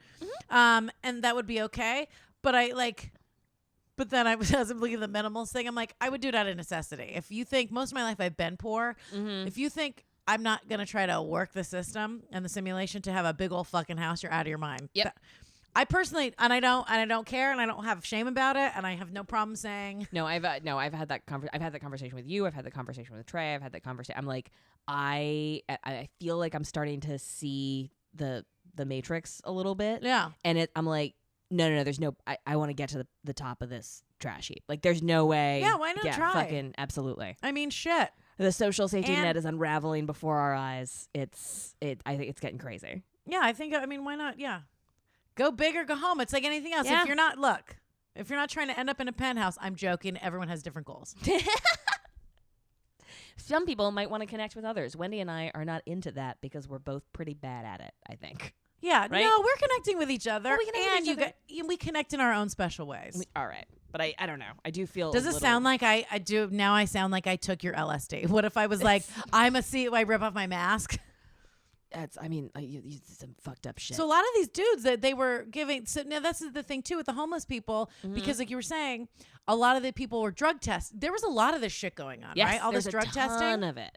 and that would be okay. But then I was looking at the minimals thing. I'm like, I would do it out of necessity. If you think most of my life I've been poor, if you think I'm not going to try to work the system and the simulation to have a big old fucking house, you're out of your mind. Yep. I personally, and I don't care, and I don't have shame about it, and I have no problem saying. No, I've had that I've had that conversation with you. I've had the conversation with Trey. I've had that conversation. I'm like, I feel like I'm starting to see the Matrix a little bit. Yeah. And I'm like, no, there's no, I want to get to the top of this trash heap. Like there's no way. Yeah, why not try? Fucking absolutely. I mean, shit. The social safety net is unraveling before our eyes. I think it's getting crazy. Yeah, I mean, why not? Yeah. Go big or go home. It's like anything else. Yeah. If you're not trying to end up in a penthouse, I'm joking. Everyone has different goals. Some people might want to connect with others. Wendy and I are not into that because we're both pretty bad at it, I think. Yeah, right? No, we're connecting with each other. Well, we connect with each other. We connect in our own special ways. All right. But I don't know. I do feel Does it sound like I do? Now I sound like I took your LSD. What if I was like, I rip off my mask? You some fucked up shit. So a lot of these dudes that they were giving. So now that's the thing too with the homeless people, because like you were saying, a lot of the people were drug tested. There was a lot of this shit going on, right? All this drug testing. There's a ton of it.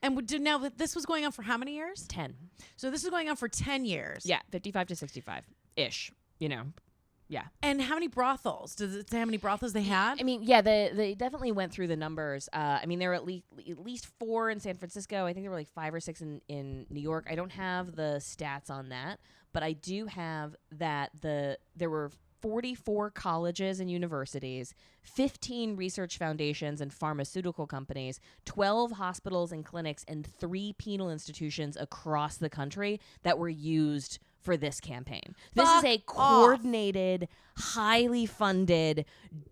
And now this was going on for how many years? 10. So this is going on for 10 years. Yeah, 55 to 65-ish, Yeah. And how many brothels? Does it say how many brothels they had? I mean, yeah, they definitely went through the numbers. I mean, there were at least 4 in San Francisco. I think there were like 5 or 6 in New York. I don't have the stats on that, but I do have that there were 44 colleges and universities, 15 research foundations and pharmaceutical companies, 12 hospitals and clinics, and 3 penal institutions across the country that were used for this campaign. This is a coordinated, highly funded,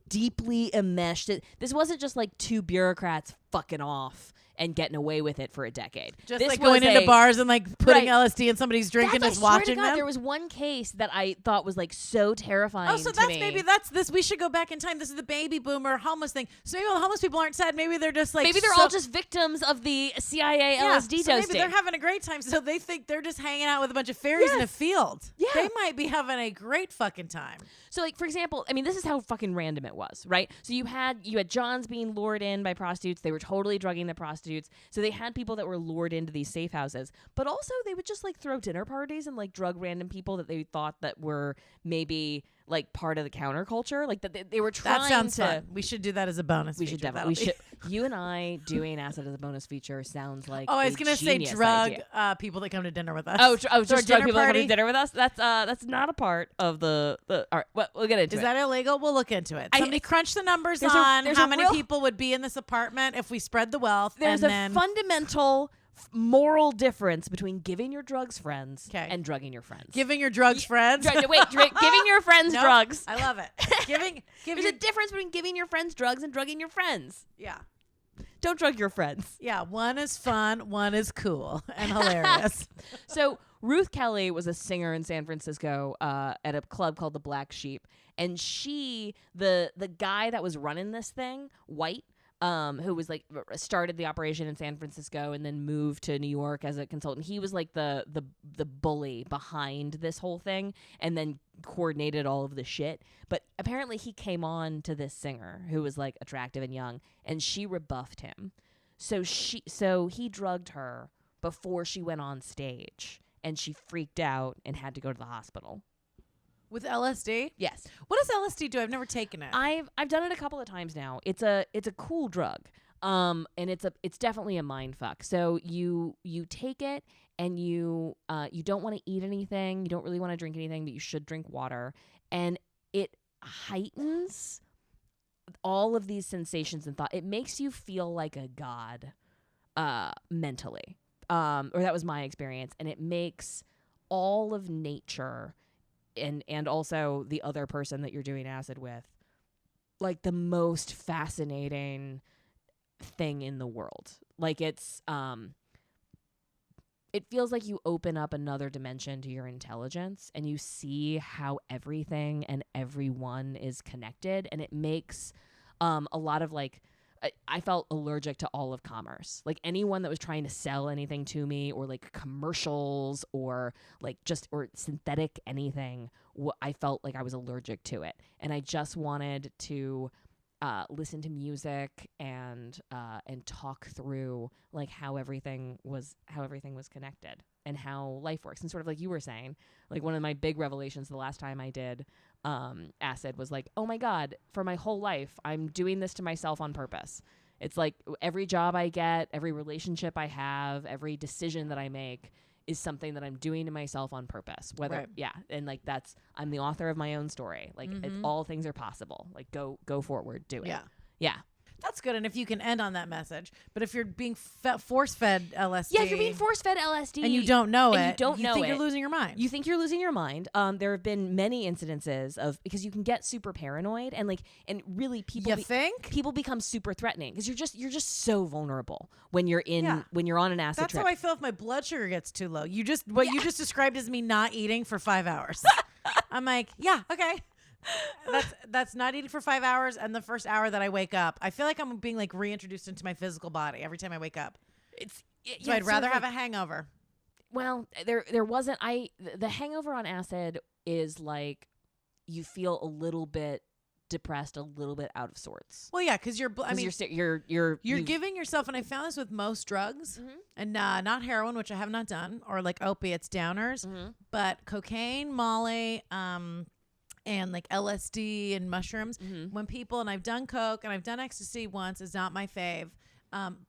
deeply enmeshed. This wasn't just like two bureaucrats fucking off and getting away with it for a decade. Just this like going into bars and like putting LSD in somebody's drink and just watching them. There was one case that I thought was like so terrifying. Oh, so that's this. We should go back in time. This is the baby boomer homeless thing. So maybe all the homeless people aren't sad. Maybe they're just like all just victims of the CIA LSD so dosing. Maybe they're having a great time. So they think they're just hanging out with a bunch of fairies in a field. Yeah, they might be having a great fucking time. So like for example, I mean this is how fucking random it was, right? So you had Johns being lured in by prostitutes. They were totally drugging the prostitutes. So they had people that were lured into these safe houses, but also they would just like throw dinner parties and like drug random people that they thought that were maybe like part of the counterculture, like that they were trying. That sounds fun. We should do that as a bonus. We should definitely. We should. You and I doing acid as a bonus feature sounds like. Oh, I was gonna say drug people that come to dinner with us. Just drug people that come to dinner with us. That's not a part of the. All right, we'll get into it. Is that illegal? We'll look into it. Somebody crunch the numbers on how many people would be in this apartment if we spread the wealth. There's a fundamental moral difference between giving your drugs friends and drugging your friends. Giving your drugs friends? Giving your friends drugs. I love it. There's a difference between giving your friends drugs and drugging your friends. Yeah. Don't drug your friends. Yeah, one is fun, one is cool and hilarious. So Ruth Kelly was a singer in San Francisco at a club called the Black Sheep. And the guy that was running this thing, White, who was like started the operation in San Francisco and then moved to New York as a consultant. He was like the bully behind this whole thing and then coordinated all of the shit. But apparently he came on to this singer who was like attractive and young, and she rebuffed him. So he drugged her before she went on stage, and she freaked out and had to go to the hospital. With LSD? Yes. What does LSD do? I've never taken it. I've done it a couple of times now. It's a cool drug. And it's definitely a mind fuck. So you take it and you don't want to eat anything, you don't really want to drink anything, but you should drink water, and it heightens all of these sensations and thought. It makes you feel like a god mentally. Or that was my experience, and it makes all of nature and also the other person that you're doing acid with like the most fascinating thing in the world. Like it feels like you open up another dimension to your intelligence and you see how everything and everyone is connected, and it makes a lot of like I felt allergic to all of commerce. Like anyone that was trying to sell anything to me, or like commercials, or like or synthetic anything, I felt like I was allergic to it. And I just wanted to listen to music and talk through like how everything was connected and how life works. And sort of like you were saying, like one of my big revelations the last time I did acid was like, oh my God, for my whole life, I'm doing this to myself on purpose. It's like every job I get, every relationship I have, every decision that I make is something that I'm doing to myself on purpose. And like I'm the author of my own story. Like all things are possible. Like go forward, do it. Yeah. That's good. And if you can end on that message, but if you're being force-fed LSD. Yeah, if you're being force-fed LSD. And you don't know it. You think you're losing your mind. You think you're losing your mind. There have been many incidences because you can get super paranoid and really people. People become super threatening because you're just so vulnerable when you're on an acid trip. That's how I feel if my blood sugar gets too low. You just described as me not eating for 5 hours. I'm like, yeah, okay. That's not eating for 5 hours, and the first hour that I wake up, I feel like I'm being like reintroduced into my physical body every time I wake up. So I'd rather have a hangover. Well, there wasn't. The hangover on acid is like you feel a little bit depressed, a little bit out of sorts. Well, yeah, because you're giving yourself, and I found this with most drugs, and not heroin, which I have not done, or like opiates, downers, but cocaine, Molly, and like LSD and mushrooms. When people, and I've done coke and I've done ecstasy once, is not my fave.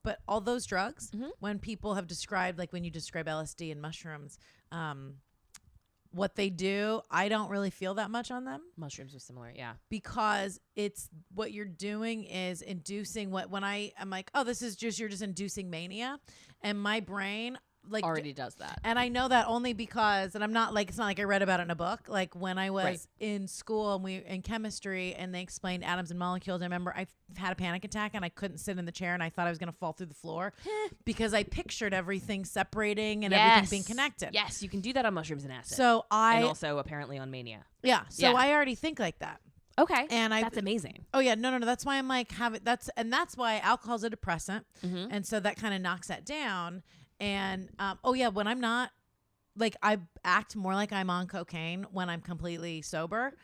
But all those drugs, when people have described, like when you describe LSD and mushrooms, what they do, I don't really feel that much on them. Mushrooms are similar, yeah. Because it's what you're doing is inducing I'm like, oh, this is you're just inducing mania. And my brain, like already does that. And I know that only because, and I'm not like, it's not like I read about it in a book. Like when I was in school and we in chemistry and they explained atoms and molecules, I remember I had a panic attack and I couldn't sit in the chair and I thought I was going to fall through the floor because I pictured everything separating and everything being connected. Yes, you can do that on mushrooms and acid. So and also apparently on mania. Yeah. So I already think like that. Okay. And that's amazing. Oh yeah, no. That's why I'm like that's why alcohol's a depressant, and so that kind of knocks that down. And when I'm not, like, I act more like I'm on cocaine when I'm completely sober,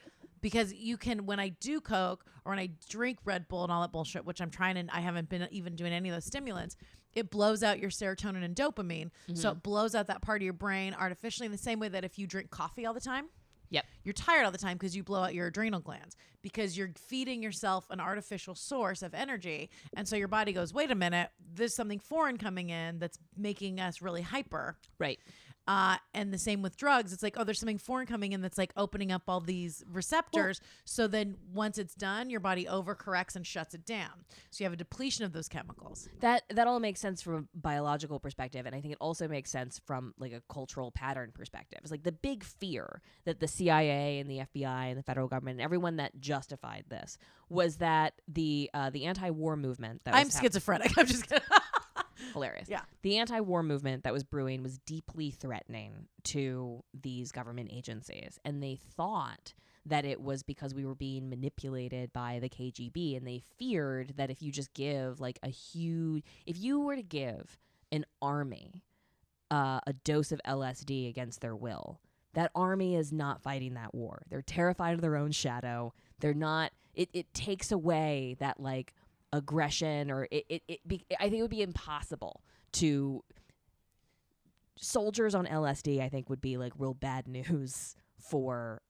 because you can, when I do coke or when I drink Red Bull and all that bullshit, which I'm trying, and I haven't been even doing any of those stimulants. It blows out your serotonin and dopamine, so it blows out that part of your brain artificially in the same way that if you drink coffee all the time. Yep. You're tired all the time because you blow out your adrenal glands because you're feeding yourself an artificial source of energy. And so your body goes, wait a minute, there's something foreign coming in that's making us really hyper. Right. And the same with drugs. It's like, oh, there's something foreign coming in that's like opening up all these receptors. So then once it's done, your body overcorrects and shuts it down. So you have a depletion of those chemicals. That all makes sense from a biological perspective. And I think it also makes sense from like a cultural pattern perspective. It's like the big fear that the CIA and the FBI and the federal government and everyone that justified this was that the anti-war movement that I'm schizophrenic. I'm just kidding. Hilarious. Yeah. The anti-war movement that was brewing was deeply threatening to these government agencies. And they thought that it was because we were being manipulated by the KGB. And they feared that if you just give like if you were to give an army a dose of LSD against their will, that army is not fighting that war. They're terrified of their own shadow. They're not, it takes away that like aggression, or I think it would be impossible to, soldiers on LSD I think would be like real bad news for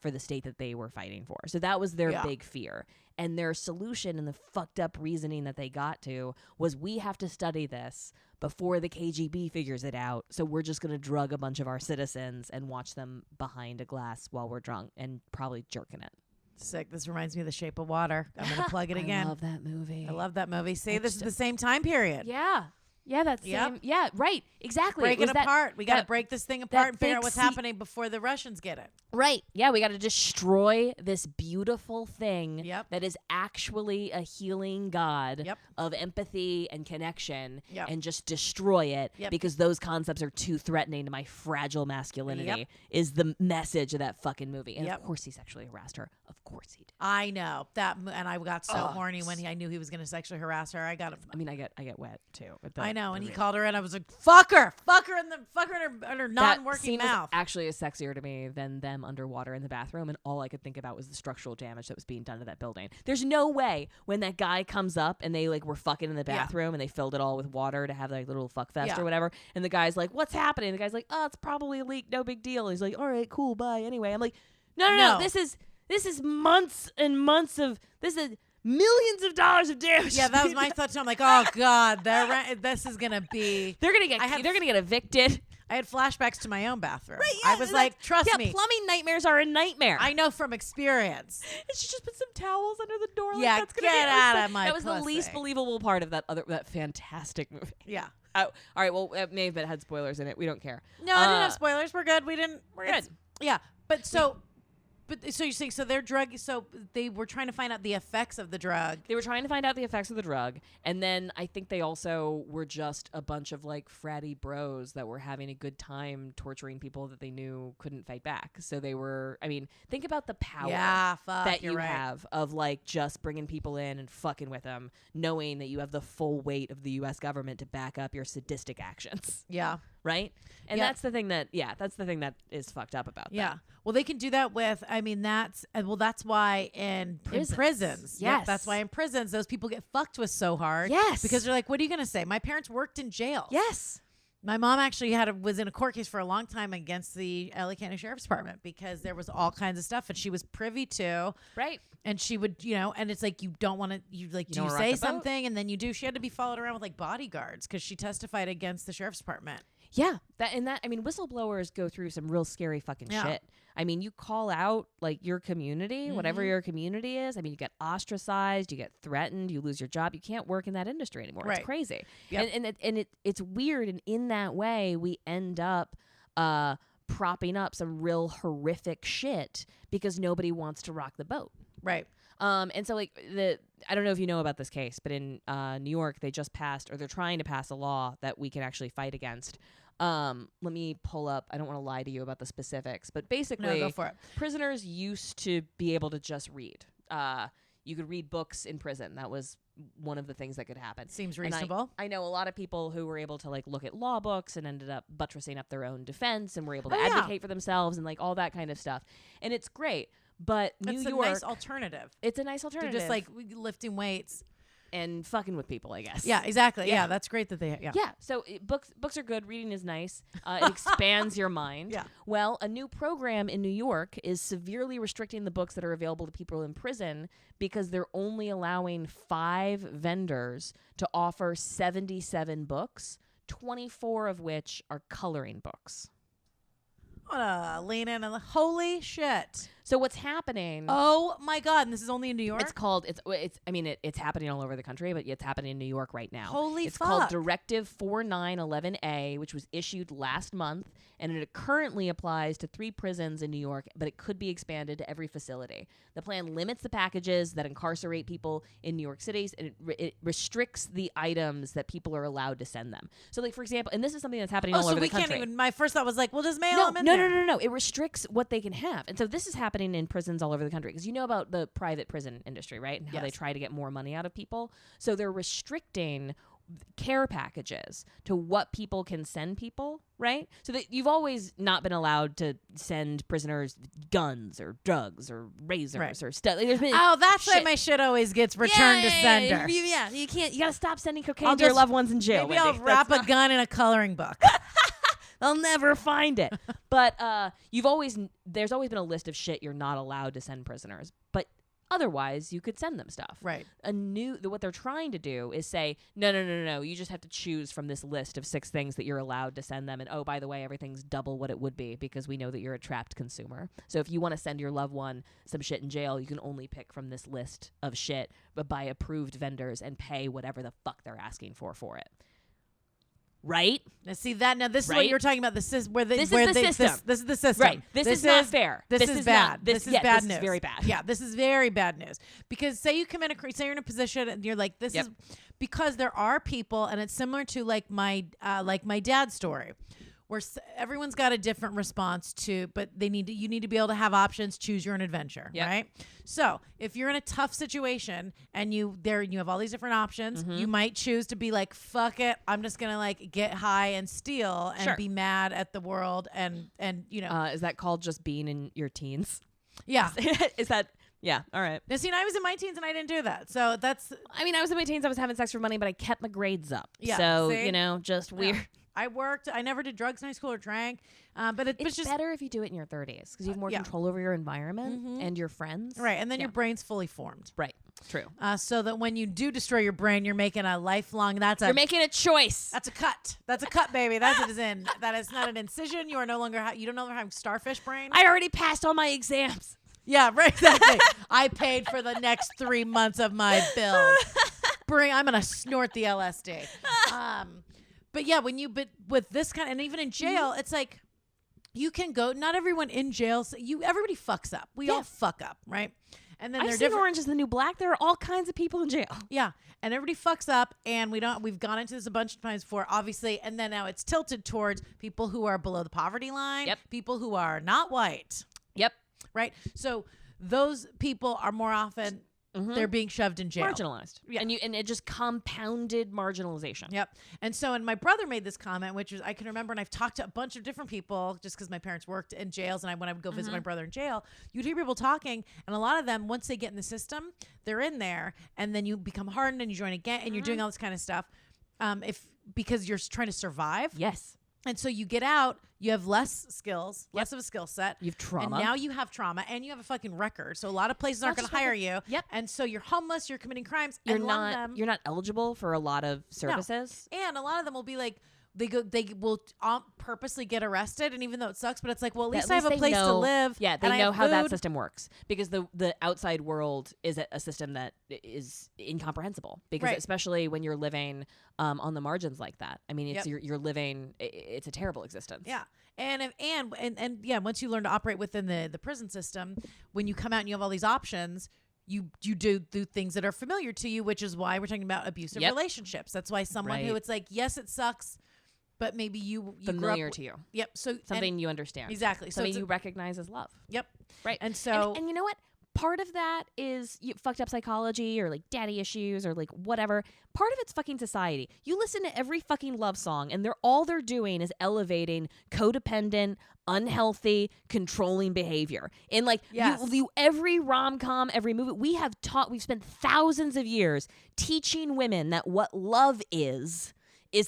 the state that they were fighting for. So that was their big fear. And their solution and the fucked up reasoning that they got to was, we have to study this before the KGB figures it out. So we're just going to drug a bunch of our citizens and watch them behind a glass while we're drunk and probably jerking it. Sick. This reminds me of The Shape of Water. I'm going to plug it again. I love that movie. I love that movie. See, this is the same time period. Yeah. Yeah, that's same. Yeah, right. Exactly. Break it apart. We got to break this thing apart and figure out what's happening before the Russians get it. Right. Yeah, we got to destroy this beautiful thing that is actually a healing God of empathy and connection, and just destroy it because those concepts are too threatening to my fragile masculinity is the message of that fucking movie. And of course he sexually harassed her. Of course he did. I know. And I got so horny when I knew he was going to sexually harass her. I get wet too. I know, and he called her and I was like, fuck her in her non-working mouth. Was actually is sexier to me than them underwater in the bathroom, and all I could think about was the structural damage that was being done to that building. There's no way when that guy comes up and they like were fucking in the bathroom and they filled it all with water to have like little fuck fest or whatever, and the guy's like, what's happening? And the guy's like, oh, it's probably a leak, no big deal. And he's like, all right, cool, bye. Anyway, I'm like, no. This is months and months of millions of dollars of damage. Yeah, that was my thought too. I'm like, oh god, this is gonna be. They're gonna get evicted. I had flashbacks to my own bathroom. Right, yeah, I was like, trust me. Plumbing nightmares are a nightmare. I know from experience. And she just put some towels under the door. Yeah, like, that's get out of my That was the least believable part of that fantastic movie. Yeah. Oh, all right. Well, it may have had spoilers in it. We don't care. No, I didn't have spoilers. We're good. We're good. Yeah, but so you're saying they're drug, so they were trying to find out the effects of the drug. They were trying to find out the effects of the drug, and then I think they also were just a bunch of like fratty bros that were having a good time torturing people that they knew couldn't fight back. So they were, I mean, think about the power that you have of like just bringing people in and fucking with them, knowing that you have the full weight of the U.S. government to back up your sadistic actions. Yeah. Right? And that's the thing that is fucked up about that. Yeah. Well, they can do that with, I mean, that's why in prisons. Yes. That's why in prisons, those people get fucked with so hard. Yes. Because they're like, what are you going to say? My parents worked in jail. Yes. My mom actually was in a court case for a long time against the LA County Sheriff's Department because there was all kinds of stuff and she was privy to. Right. And she would, and it's like, you don't want to, do you say something? And then you do. She had to be followed around with like bodyguards because she testified against the Sheriff's Department. Yeah, I mean, whistleblowers go through some real scary fucking shit. I mean, you call out like your community, whatever your community is. I mean, you get ostracized, you get threatened, you lose your job. You can't work in that industry anymore. Right. It's crazy. Yep. And it's weird. And in that way, we end up propping up some real horrific shit because nobody wants to rock the boat. Right. And so like I don't know if you know about this case, but in New York, they just passed, or they're trying to pass a law that we can actually fight against. Let me pull up. I don't want to lie to you about the specifics, but basically, No, go for it. prisoners used to be able to just read. You could read books in prison. That was one of the things that could happen. Seems reasonable. I know a lot of people who were able to like look at law books and ended up buttressing up their own defense and were able to advocate for themselves and like all that kind of stuff. And it's great. But New York, it's a nice alternative. It's a nice alternative. They're just like lifting weights and fucking with people, I guess. Yeah, exactly. Yeah, that's great that they. Yeah. So books are good. Reading is nice. It expands your mind. Yeah. Well, a new program in New York is severely restricting the books that are available to people in prison because they're only allowing 5 vendors to offer 77 books, 24 of which are coloring books. What a lean in and holy shit. So what's happening? Oh my God! And this is only in New York. It's happening all over the country, but it's happening in New York right now. Holy It's fuck. called Directive 4911A, which was issued last month, and it currently applies to 3 prisons in New York, but it could be expanded to every facility. The plan limits the packages that incarcerate people in New York cities, and it restricts the items that people are allowed to send them. So, like, for example, and this is something that's happening all over the country. So we can't even. My first thought was like, well, just mail them in. No. It restricts what they can have, and so this is happening in prisons all over the country because you know about the private prison industry, right? And how they try to get more money out of people. So they're restricting care packages to what people can send people, right? So that you've always not been allowed to send prisoners guns or drugs or razors or stuff. Like, that's why my shit always gets returned to sender. Yeah, you can't. You got to stop sending cocaine to your loved ones in jail. Maybe I'll wrap a gun in a coloring book. They'll never find it. But there's always been a list of shit you're not allowed to send prisoners. But otherwise, you could send them stuff. Right. What they're trying to do is say, no. You just have to choose from this list of 6 things that you're allowed to send them. And oh, by the way, everything's double what it would be because we know that you're a trapped consumer. So if you want to send your loved one some shit in jail, you can only pick from this list of shit, but by approved vendors and pay whatever the fuck they're asking for it. Right? Now see that. Now this is what Right? you're talking about. This is the system. This is the system. Right. This is not fair. This is bad. This is bad this news. is very bad. Yeah, this is very bad news. Because say you come in say you're in a position and you're like, this is because there are people, and it's similar to like my dad's story, where everyone's got a different response to, but you need to be able to have options, choose your own adventure, right? So if you're in a tough situation and you have all these different options, you might choose to be like, fuck it, I'm just gonna like get high and steal and be mad at the world and you know. Is that called just being in your teens? Yeah. Is that? Yeah. All right. Now, see, I was in my teens and I didn't do that. So that's. I mean, I was in my teens. I was having sex for money, but I kept my grades up. Yeah. So see? just weird. I worked. I never did drugs in high school or drank. But it's just better if you do it in your 30s because you have more control over your environment and your friends. Right. And then your brain's fully formed. Right. True. So that when you do destroy your brain, you're making a lifelong. You're making a choice. That's a cut. That's a cut, baby. That's what it is in. That is not an incision. You are no longer. You don't no longer have starfish brain. I already passed all my exams. Yeah. Right. Exactly. I paid for the next 3 months of my bills. I'm gonna snort the LSD. But yeah, with this kind, and even in jail, it's like you can go. Not everyone in jail. Everybody fucks up. We all fuck up, right? And then I've seen Orange is the New Black. There are all kinds of people in jail. Yeah, and everybody fucks up, and we've gone into this a bunch of times before, obviously. And then now it's tilted towards people who are below the poverty line. Yep. People who are not white. Yep. Right. So those people are more often. They're being shoved in jail. Marginalized. Yeah. And it just compounded marginalization. Yep. And my brother made this comment, which was, I can remember, and I've talked to a bunch of different people just because my parents worked in jails, and when I would go visit my brother in jail, you'd hear people talking, and a lot of them, once they get in the system, they're in there, and then you become hardened and you join again, and you're doing all this kind of stuff because you're trying to survive. Yes. And so you get out, you have less skills, less of a skill set. You have trauma. And now you have trauma, and you have a fucking record. So a lot of places aren't going to hire you. Yep. And so you're homeless, you're committing crimes. You're not eligible for a lot of services. No. And a lot of them will be like, they will purposely get arrested, and even though it sucks, but it's like, well, at least I have a they place to know- live. Yeah, they and I know have how that food. system works because the outside world is a system that is incomprehensible. Because Right. especially when you're living on the margins like that. I mean, it's Yep. you're living. It's a terrible existence. Yeah. And yeah, once you learn to operate within the prison system, when you come out and you have all these options, you do things that are familiar to you, which is why we're talking about abusive Yep. relationships. That's why someone who Right. it's like, yes, it sucks, but maybe you Familiar grew up, to you. Yep. So Something you understand. exactly. So Something it's you recognize as love. yep. Right. And so And you know what? Part of that is fucked up psychology or like daddy issues or like whatever. Part of it's fucking society. You listen to every fucking love song and all they're doing is elevating codependent, unhealthy, controlling behavior. And like Yes. you every rom-com, every movie, we've spent thousands of years teaching women that what love is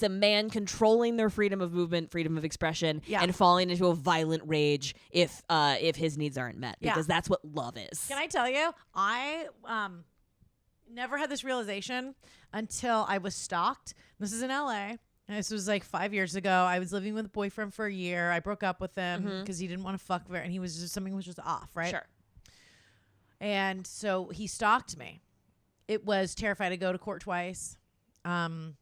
a man controlling their freedom of movement, freedom of expression, Yeah. and falling into a violent rage if his needs aren't met. Yeah. Because that's what love is. Can I tell you, I never had this realization until I was stalked. This is in LA. This was like 5 years ago. I was living with a boyfriend for a year. I broke up with him because he didn't want to fuck her, and he was just something was just off, right? Sure. And so he stalked me. It was terrified to go to court twice. And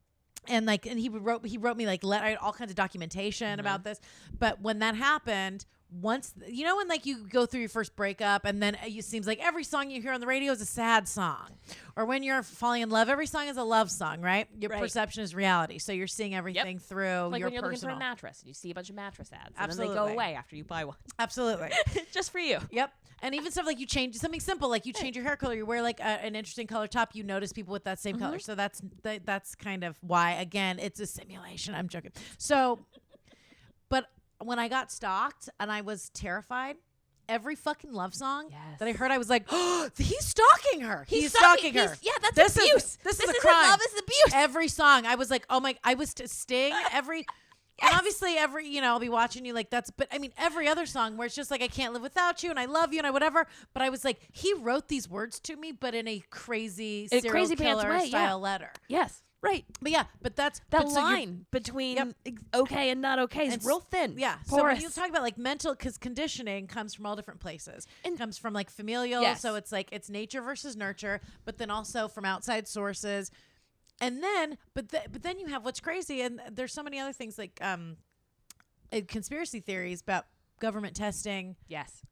he wrote me like all kinds of documentation about this. But when that happened, once when like you go through your first breakup and then it seems like every song you hear on the radio is a sad song, or when you're falling in love, every song is a love song, right? Your Right. perception is reality, so you're seeing everything through Like your when you're looking personal. for a mattress and you see a bunch of mattress ads, and then Absolutely. they go away after you buy one, Absolutely. just for you. Yep. And even stuff like you change something simple, like you change your hair color, you wear like an interesting color top, you notice people with that same color. So that's kind of why, again, it's a simulation. I'm joking. So, but when I got stalked and I was terrified, every fucking love song Yes. that I heard, I was like, oh, he's stalking her. He's stalking- stalking her. yeah, that's This abuse. This is a isn't crime. love, it's abuse. Every song, I was like, oh my, I was Sting every. And obviously I'll be watching you like but I mean, every other song where it's just like, I can't live without you and I love you and I whatever. But I was like, he wrote these words to me, but in a crazy serial crazy pants killer way, style letter. Yes, right. But yeah, but that's That but so you're- line between Yep. okay and not okay is And real thin. Yeah. So porous. when you talk about like mental, because conditioning comes from all different places. And- It comes from like familial. Yes. So it's like it's nature versus nurture, but then also from outside sources. And then, but then you have what's crazy. And there's so many other things like conspiracy theories about government testing. Yes.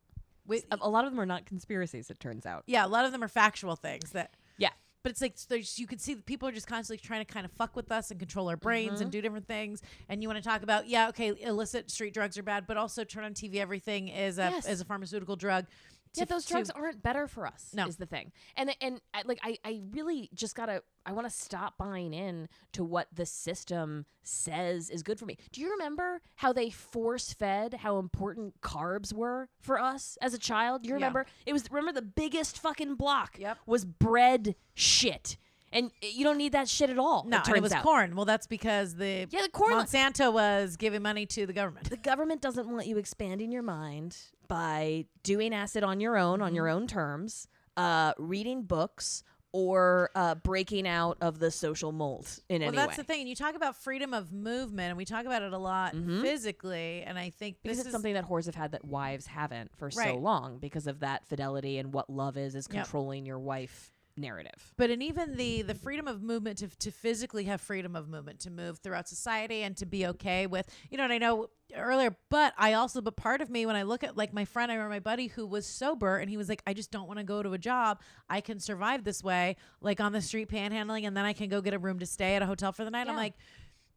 With, A lot of them are not conspiracies, it turns out. yeah, a lot of them are factual things that. Yeah. But it's like you can see that people are just constantly trying to kind of fuck with us and control our brains and do different things. And you want to talk about, yeah, okay, illicit street drugs are bad, but also turn on TV, everything is a Yes. is a pharmaceutical drug. Yeah, those drugs aren't better for us. No. Is the thing, and I really just I want to stop buying in to what the system says is good for me. Do you remember how they force fed how important carbs were for us as a child? Do you remember? Remember the biggest fucking block Yep. was bread shit, and you don't need that shit at all. No, it and it turns was out. corn. Well, that's because Yeah, the corn. Monsanto was giving money to the government. The government doesn't want you expanding your mind by doing acid on your own, on your own terms, reading books, or breaking out of the social mold in any way. Well, that's the thing. And you talk about freedom of movement, and we talk about it a lot physically. And I think Because this it's is something that whores have had that wives haven't for so Right. long because of that fidelity and what love is Yep. controlling your wife narrative. But in even the freedom of movement to physically have freedom of movement to move throughout society and to be okay with, and I know earlier, but part of me when I look at like my friend, I remember my buddy who was sober and he was like, I just don't want to go to a job. I can survive this way, like on the street panhandling, and then I can go get a room to stay at a hotel for the night. Yeah. I'm like,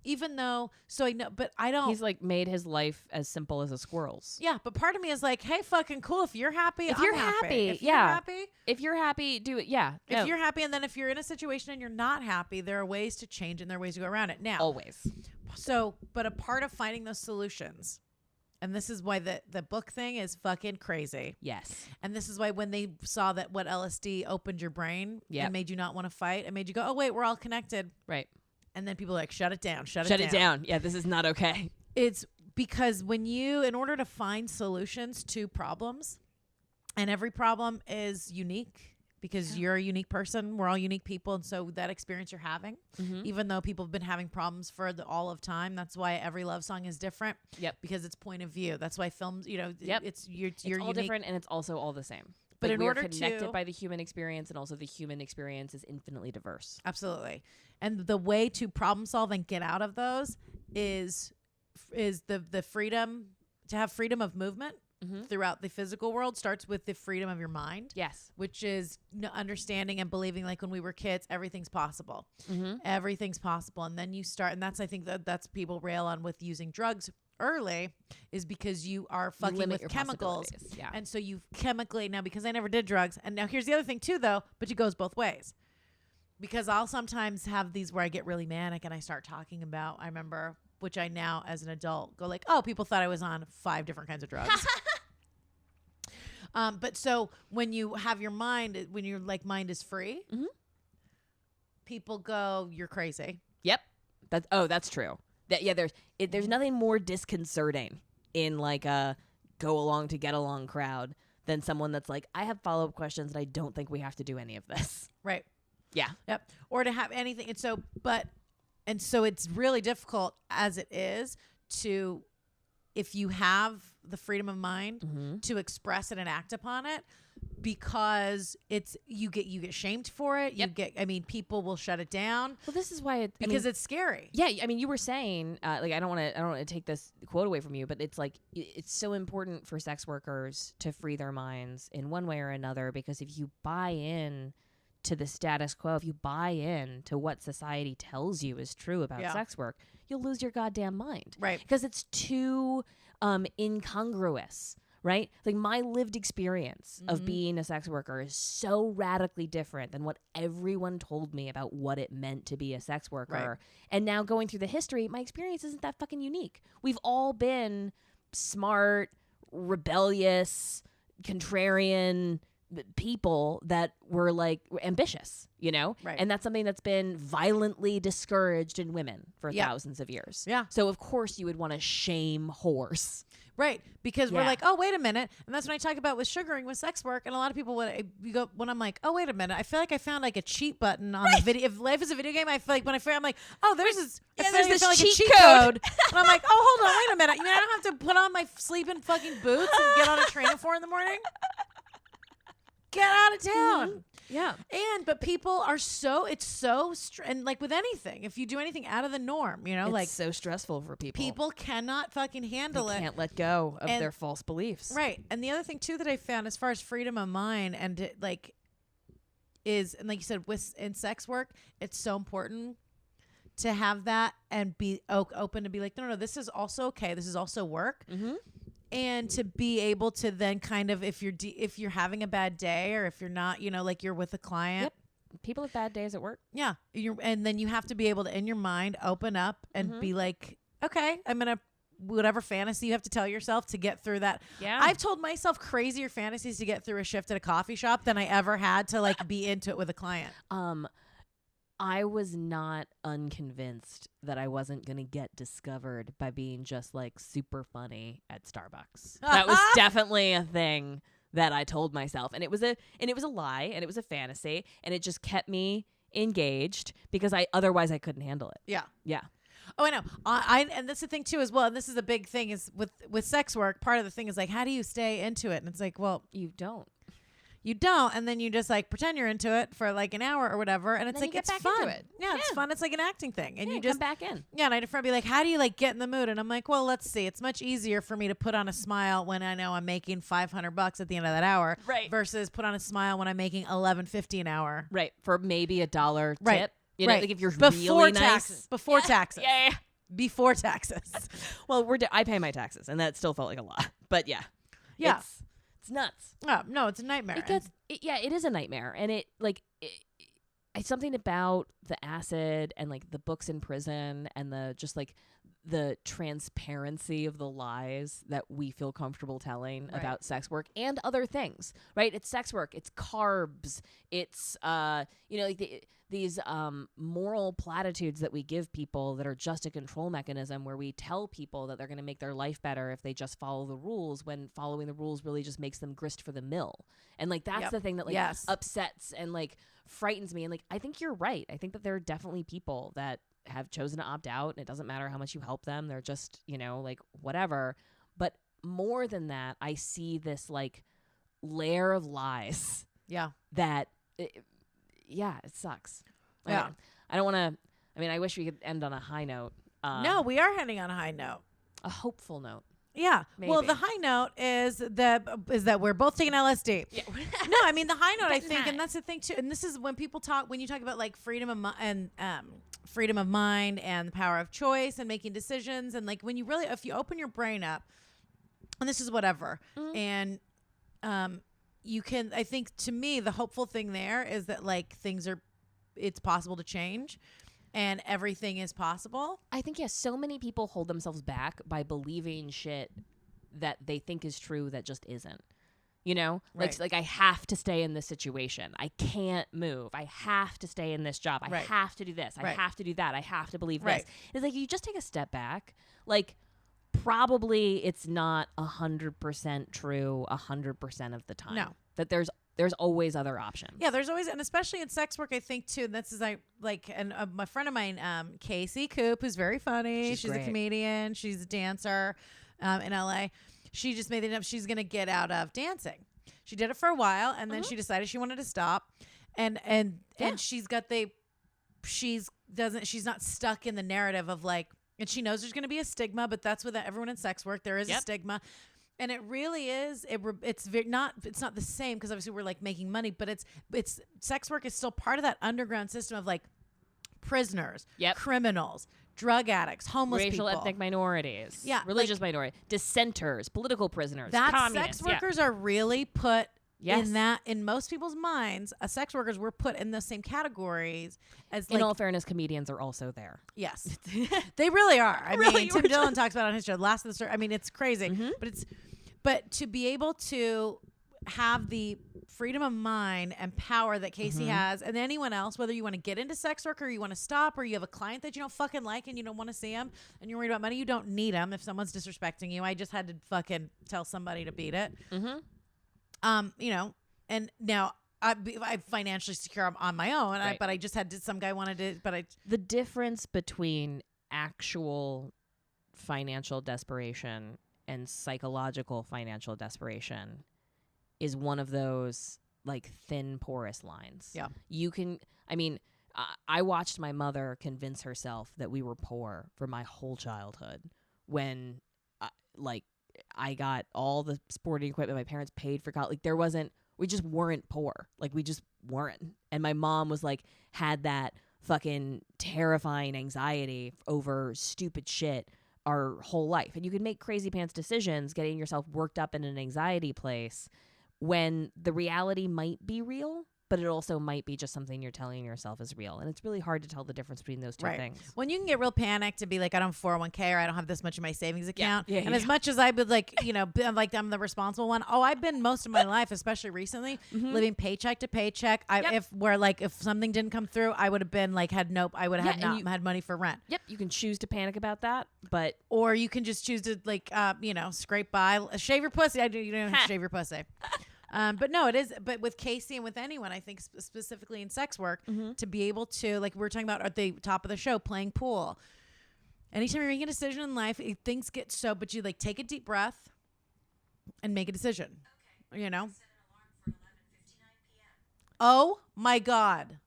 even though, so I know, but I don't. He's like made his life as simple as a squirrel's. Yeah, but part of me is like, hey, fucking cool. If you're happy, If I'm you're happy. happy, If yeah. you're happy, If you're happy, do it. Yeah. if No, you're happy, and then if you're in a situation and you're not happy, there are ways to change and there are ways to go around it. Now, always. so, but a part of finding those solutions, and this is why the book thing is fucking crazy. Yes. And this is why when they saw that what LSD opened your brain Yep. and made you not want to fight and made you go, oh, wait, we're all connected. Right. And then people are like, shut it down, shut Shut it down. Yeah, this is not okay. It's because in order to find solutions to problems, and every problem is unique because you're a unique person. We're all unique people. And so that experience you're having, Mm-hmm. even though people have been having problems for all of time, that's why every love song is different. Yep. Because it's point of view. That's why films, you know, Yep. you're It's all unique. different, and it's also all the same. But Like, in we're order connected to- by the human experience, and also the human experience is infinitely diverse. Absolutely. And the way to problem solve and get out of those is the freedom to have freedom of movement Mm-hmm. throughout the physical world starts with the freedom of your mind, Yes. which is understanding and believing, like when we were kids, everything's possible. Mm-hmm. Everything's possible. And then you start, and that's, I think that's people rail on with using drugs early, is because you are fucking Limit with your chemicals. possibilities. Yeah. And so you chemically, now because I never did drugs, and now here's the other thing too though, but it goes both ways. Because I'll sometimes have these where I get really manic and I start talking about, I remember, which I now as an adult go like, oh, people thought I was on 5 different kinds of drugs. But so when you have your mind, when your mind is free, Mhm. people go, you're crazy. Yep. That's true. There's nothing more disconcerting in like a go along to get along crowd than someone that's like, I have follow-up questions and I don't think we have to do any of this. Right. Yeah. Yep. Or to have anything. And so it's really difficult as it is to, if you have the freedom of mind Mm-hmm. to express it and act upon it, because you get shamed for it. Yep. People will shut it down Well, this is why because it's scary. Yeah, I mean, you were saying, like, I don't want to take this quote away from you, but it's like it's so important for sex workers to free their minds in one way or another, because if you buy in to the status quo, if you buy in to what society tells you is true about Yeah. sex work, you'll lose your goddamn mind, Right. because it's too incongruous. Right? Like, my lived experience of being a sex worker is so radically different than what everyone told me about what it meant to be a sex worker. Right. And now going through the history, my experience isn't that fucking unique. We've all been smart, rebellious, contrarian people that were like ambitious, you know? Right. And that's something that's been violently discouraged in women for Yeah. thousands of years. Yeah. So of course you would want to shame whores. Right. Because we're Yeah. like, oh, wait a minute. And that's when I talk about with sugaring with sex work. And a lot of people, when I'm like, oh, wait a minute, I feel like I found like a cheat button on the video. If life is a video game, I feel like when I'm like, oh, there's this, Yeah, I there's feel this like a cheat cheat code. code. And I'm like, oh, hold on, wait a minute. You mean I don't have to put on my sleeping fucking boots and get on a train at 4 a.m? Get out of town. Yeah. But people are and like with anything, if you do anything out of the norm, you know, It's like so stressful for people. people cannot fucking handle They it. can't let go of And- their false beliefs. Right. And the other thing too that I found as far as freedom of mind and and like you said, in sex work, it's so important to have that and be open to be like, no, this is also okay. This is also work. Mm-hmm. And to be able to then kind of, if you're having a bad day or if you're not, you know, like you're with a client. Yep. People have bad days at work. Yeah. And then you have to be able to, in your mind, open up and be like, okay, I'm going to, whatever fantasy you have to tell yourself to get through that. Yeah. I've told myself crazier fantasies to get through a shift at a coffee shop than I ever had to like be into it with a client. I was not unconvinced that I wasn't going to get discovered by being just like super funny at Starbucks. That was definitely a thing that I told myself, and it was a lie, and it was a fantasy, and it just kept me engaged because otherwise I couldn't handle it. Yeah. Yeah. Oh, I know. And that's the thing too, as well. And this is a big thing is with sex work. Part of the thing is like, how do you stay into it? And it's like, well, You don't. you don't, and then you just like pretend you're into it for like an hour or whatever, and it's then like you get it's back fun. into it. Yeah, it's Yeah. fun. It's like an acting thing, and Yeah, you just come back in. Yeah, and I had a friend be like, how do you like get in the mood? And I'm like, well, let's see. It's much easier for me to put on a smile when I know I'm making $500 at the end of that hour, Right. versus put on a smile when I'm making $11.50 an hour. Right. For maybe $1 Right. tip. You know, Right. like if you're Before really taxes. nice. Before Yeah. taxes. Yeah. Before taxes. Well, I pay my taxes, and that still felt like a lot. But yeah. Yeah. It's nuts. Oh, no, it's a nightmare. It is a nightmare, and it's something about the acid and like the books in prison and the just like the transparency of the lies that we feel comfortable telling Right. about sex work and other things, right? It's sex work, it's carbs, it's like these moral platitudes that we give people that are just a control mechanism, where we tell people that they're going to make their life better if they just follow the rules, when following the rules really just makes them grist for the mill. And like that's Yep. the thing that like Yes. upsets and like frightens me. And like I think you're right. I think that there are definitely people that have chosen to opt out, and it doesn't matter how much you help them. They're just, like whatever. But more than that, I see this like layer of lies Yeah. that, it sucks. Yeah. I don't want to, I wish we could end on a high note. No, we are heading on a high note. A hopeful note. Yeah. Well, Maybe. the high note is that we're both taking LSD. Yeah. No, I mean the high note. I Getting think, high. and that's the thing too. And this is when you talk about like freedom of freedom of mind and the power of choice and making decisions, and like when you really, if you open your brain up, and this is whatever, and you can. I think to me the hopeful thing there is that like it's possible to change. And everything is possible. I think, yes, so many people hold themselves back by believing shit that they think is true that just isn't. Right. Like I have to stay in this situation. I can't move. I have to stay in this job. I Right. have to do this. I Right. have to do that. I have to believe Right. this. It's like you just take a step back. Like probably it's not 100% true 100% of the time. No. That there's always other options. Yeah, there's always, and especially in sex work, I think too. And this is my friend of mine, Casey Coop, who's very funny. She's a great. comedian. She's a dancer in LA. She just made it up. She's gonna get out of dancing. She did it for a while, and then she decided she wanted to stop. And she's got she's not stuck in the narrative of like, and she knows there's gonna be a stigma, but that's with everyone in sex work. There is a stigma. And it really is. It's not the same, because obviously we're like making money, but it's sex work is still part of that underground system of like prisoners, criminals, drug addicts, homeless Racial, people, ethnic minorities, Yeah, religious minorities, dissenters, political prisoners, that communists. sex workers are really put Yes. in most people's minds. Sex workers were put in the same categories as In all fairness, comedians are also there. Yes, they really are. I Really, mean, Tim we're Dillon talks about it on his show, Last of the Story. I mean, it's crazy, Mm-hmm. but to be able to have the freedom of mind and power that Casey Mm-hmm. has, and anyone else, whether you want to get into sex work or you want to stop, or you have a client that you don't fucking like and you don't want to see them and you're worried about money, you don't need them. If someone's disrespecting you, I just had to fucking tell somebody to beat it. Mm-hmm. And now I'm financially secure on my own, Right. but I just had to, some guy wanted to, but I, The difference between actual financial desperation and psychological financial desperation is one of those like thin, porous lines. Yeah. You can, I watched my mother convince herself that we were poor for my whole childhood when I got all the sporting equipment my parents paid for college. Like we just weren't poor. Like we just weren't. And my mom was like, had that fucking terrifying anxiety over stupid shit our whole life. And you can make crazy pants decisions getting yourself worked up in an anxiety place when the reality might be real, but it also might be just something you're telling yourself is real. And it's really hard to tell the difference between those two right. things. When you can get real panicked and be like, I don't have 401k, or I don't have this much in my savings account. Yeah, And as much as I would like, I'm the responsible one. Oh, I've been most of my life, especially recently, living paycheck to paycheck. If something didn't come through, I would have been like, I would have had money for rent. Yep, you can choose to panic about that, but Or you can just choose to like, scrape by, shave your pussy. You don't have to shave your pussy. But no, it is. But with Casey and with anyone, I think specifically in sex work, to be able to, like we were talking about at the top of the show, playing pool. Anytime you're making a decision in life, things get so, but you like take a deep breath and make a decision. Okay. Oh my God.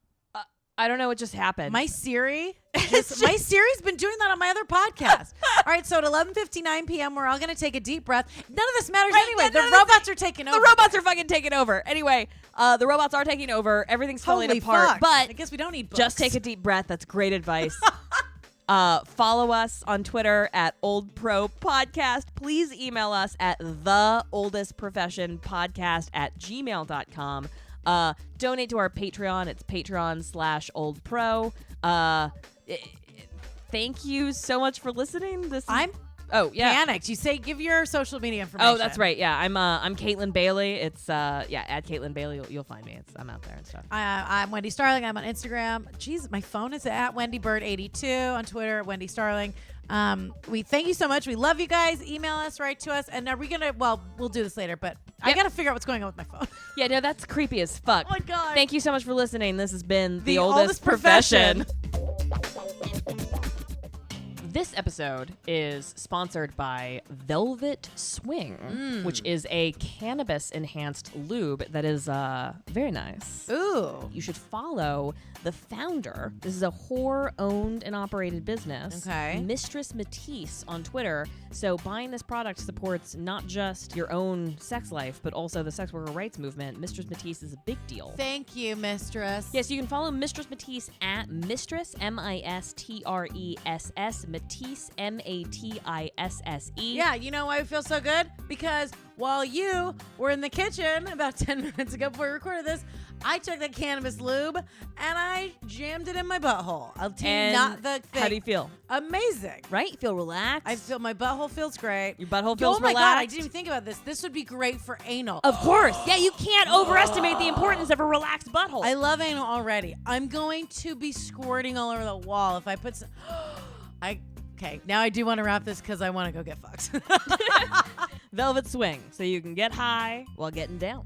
I don't know what just happened. My Siri's been doing that on my other podcast. All right, so at 11:59 p.m., we're all going to take a deep breath. None of this matters anyway. The robots are taking over. The robots are fucking taking over. Anyway, the robots are taking over. Everything's falling Holy apart. fuck. But I guess we don't need books. just take a deep breath. That's great advice. Follow us on Twitter at Old Pro Podcast. Please email us at theoldestprofessionpodcast@gmail.com. Donate to our Patreon. It's patreon.com/oldpro. Thank you so much for listening. I'm panicked. You say give your social media information. Oh, that's right. Yeah, I'm Kaytlin Bailey. It's at Kaytlin Bailey. You'll find me. I'm out there and stuff. I'm Wendi Starling. I'm on Instagram. Jeez, my phone is at WendyBird82 on Twitter. Wendi Starling. We thank you so much. We love you guys. Email us, write to us, and are we gonna? Well, we'll do this later, but I gotta figure out what's going on with my phone. Yeah, no, that's creepy as fuck. Oh my god. Thank you so much for listening. This has been The Oldest Profession. This episode is sponsored by Velvet Swing, which is a cannabis-enhanced lube that is very nice. Ooh. You should follow the founder. This is a whore-owned and operated business. Okay. Mistress Matisse on Twitter. So buying this product supports not just your own sex life, but also the sex worker rights movement. Mistress Matisse is a big deal. Thank you, Mistress. Yes, you can follow Mistress Matisse at Mistress, M-I-S-T-R-E-S-S, Matisse, M-A-T-I-S-S-E. Yeah, you know why we feel so good? Because while you were in the kitchen about 10 minutes ago before we recorded this, I took the cannabis lube and I jammed it in my butthole. I'll tell you, not the thing. How do you feel? Amazing. Right? You feel relaxed? I feel my butthole feels great. Your butthole feels relaxed. Oh my relaxed? god, I didn't even think about this. This would be great for anal. Of course. Yeah, you can't overestimate the importance of a relaxed butthole. I love anal already. I'm going to be squirting all over the wall if I put some... Okay, now I do want to wrap this because I want to go get fucked. Velvet Swing, so you can get high while getting down.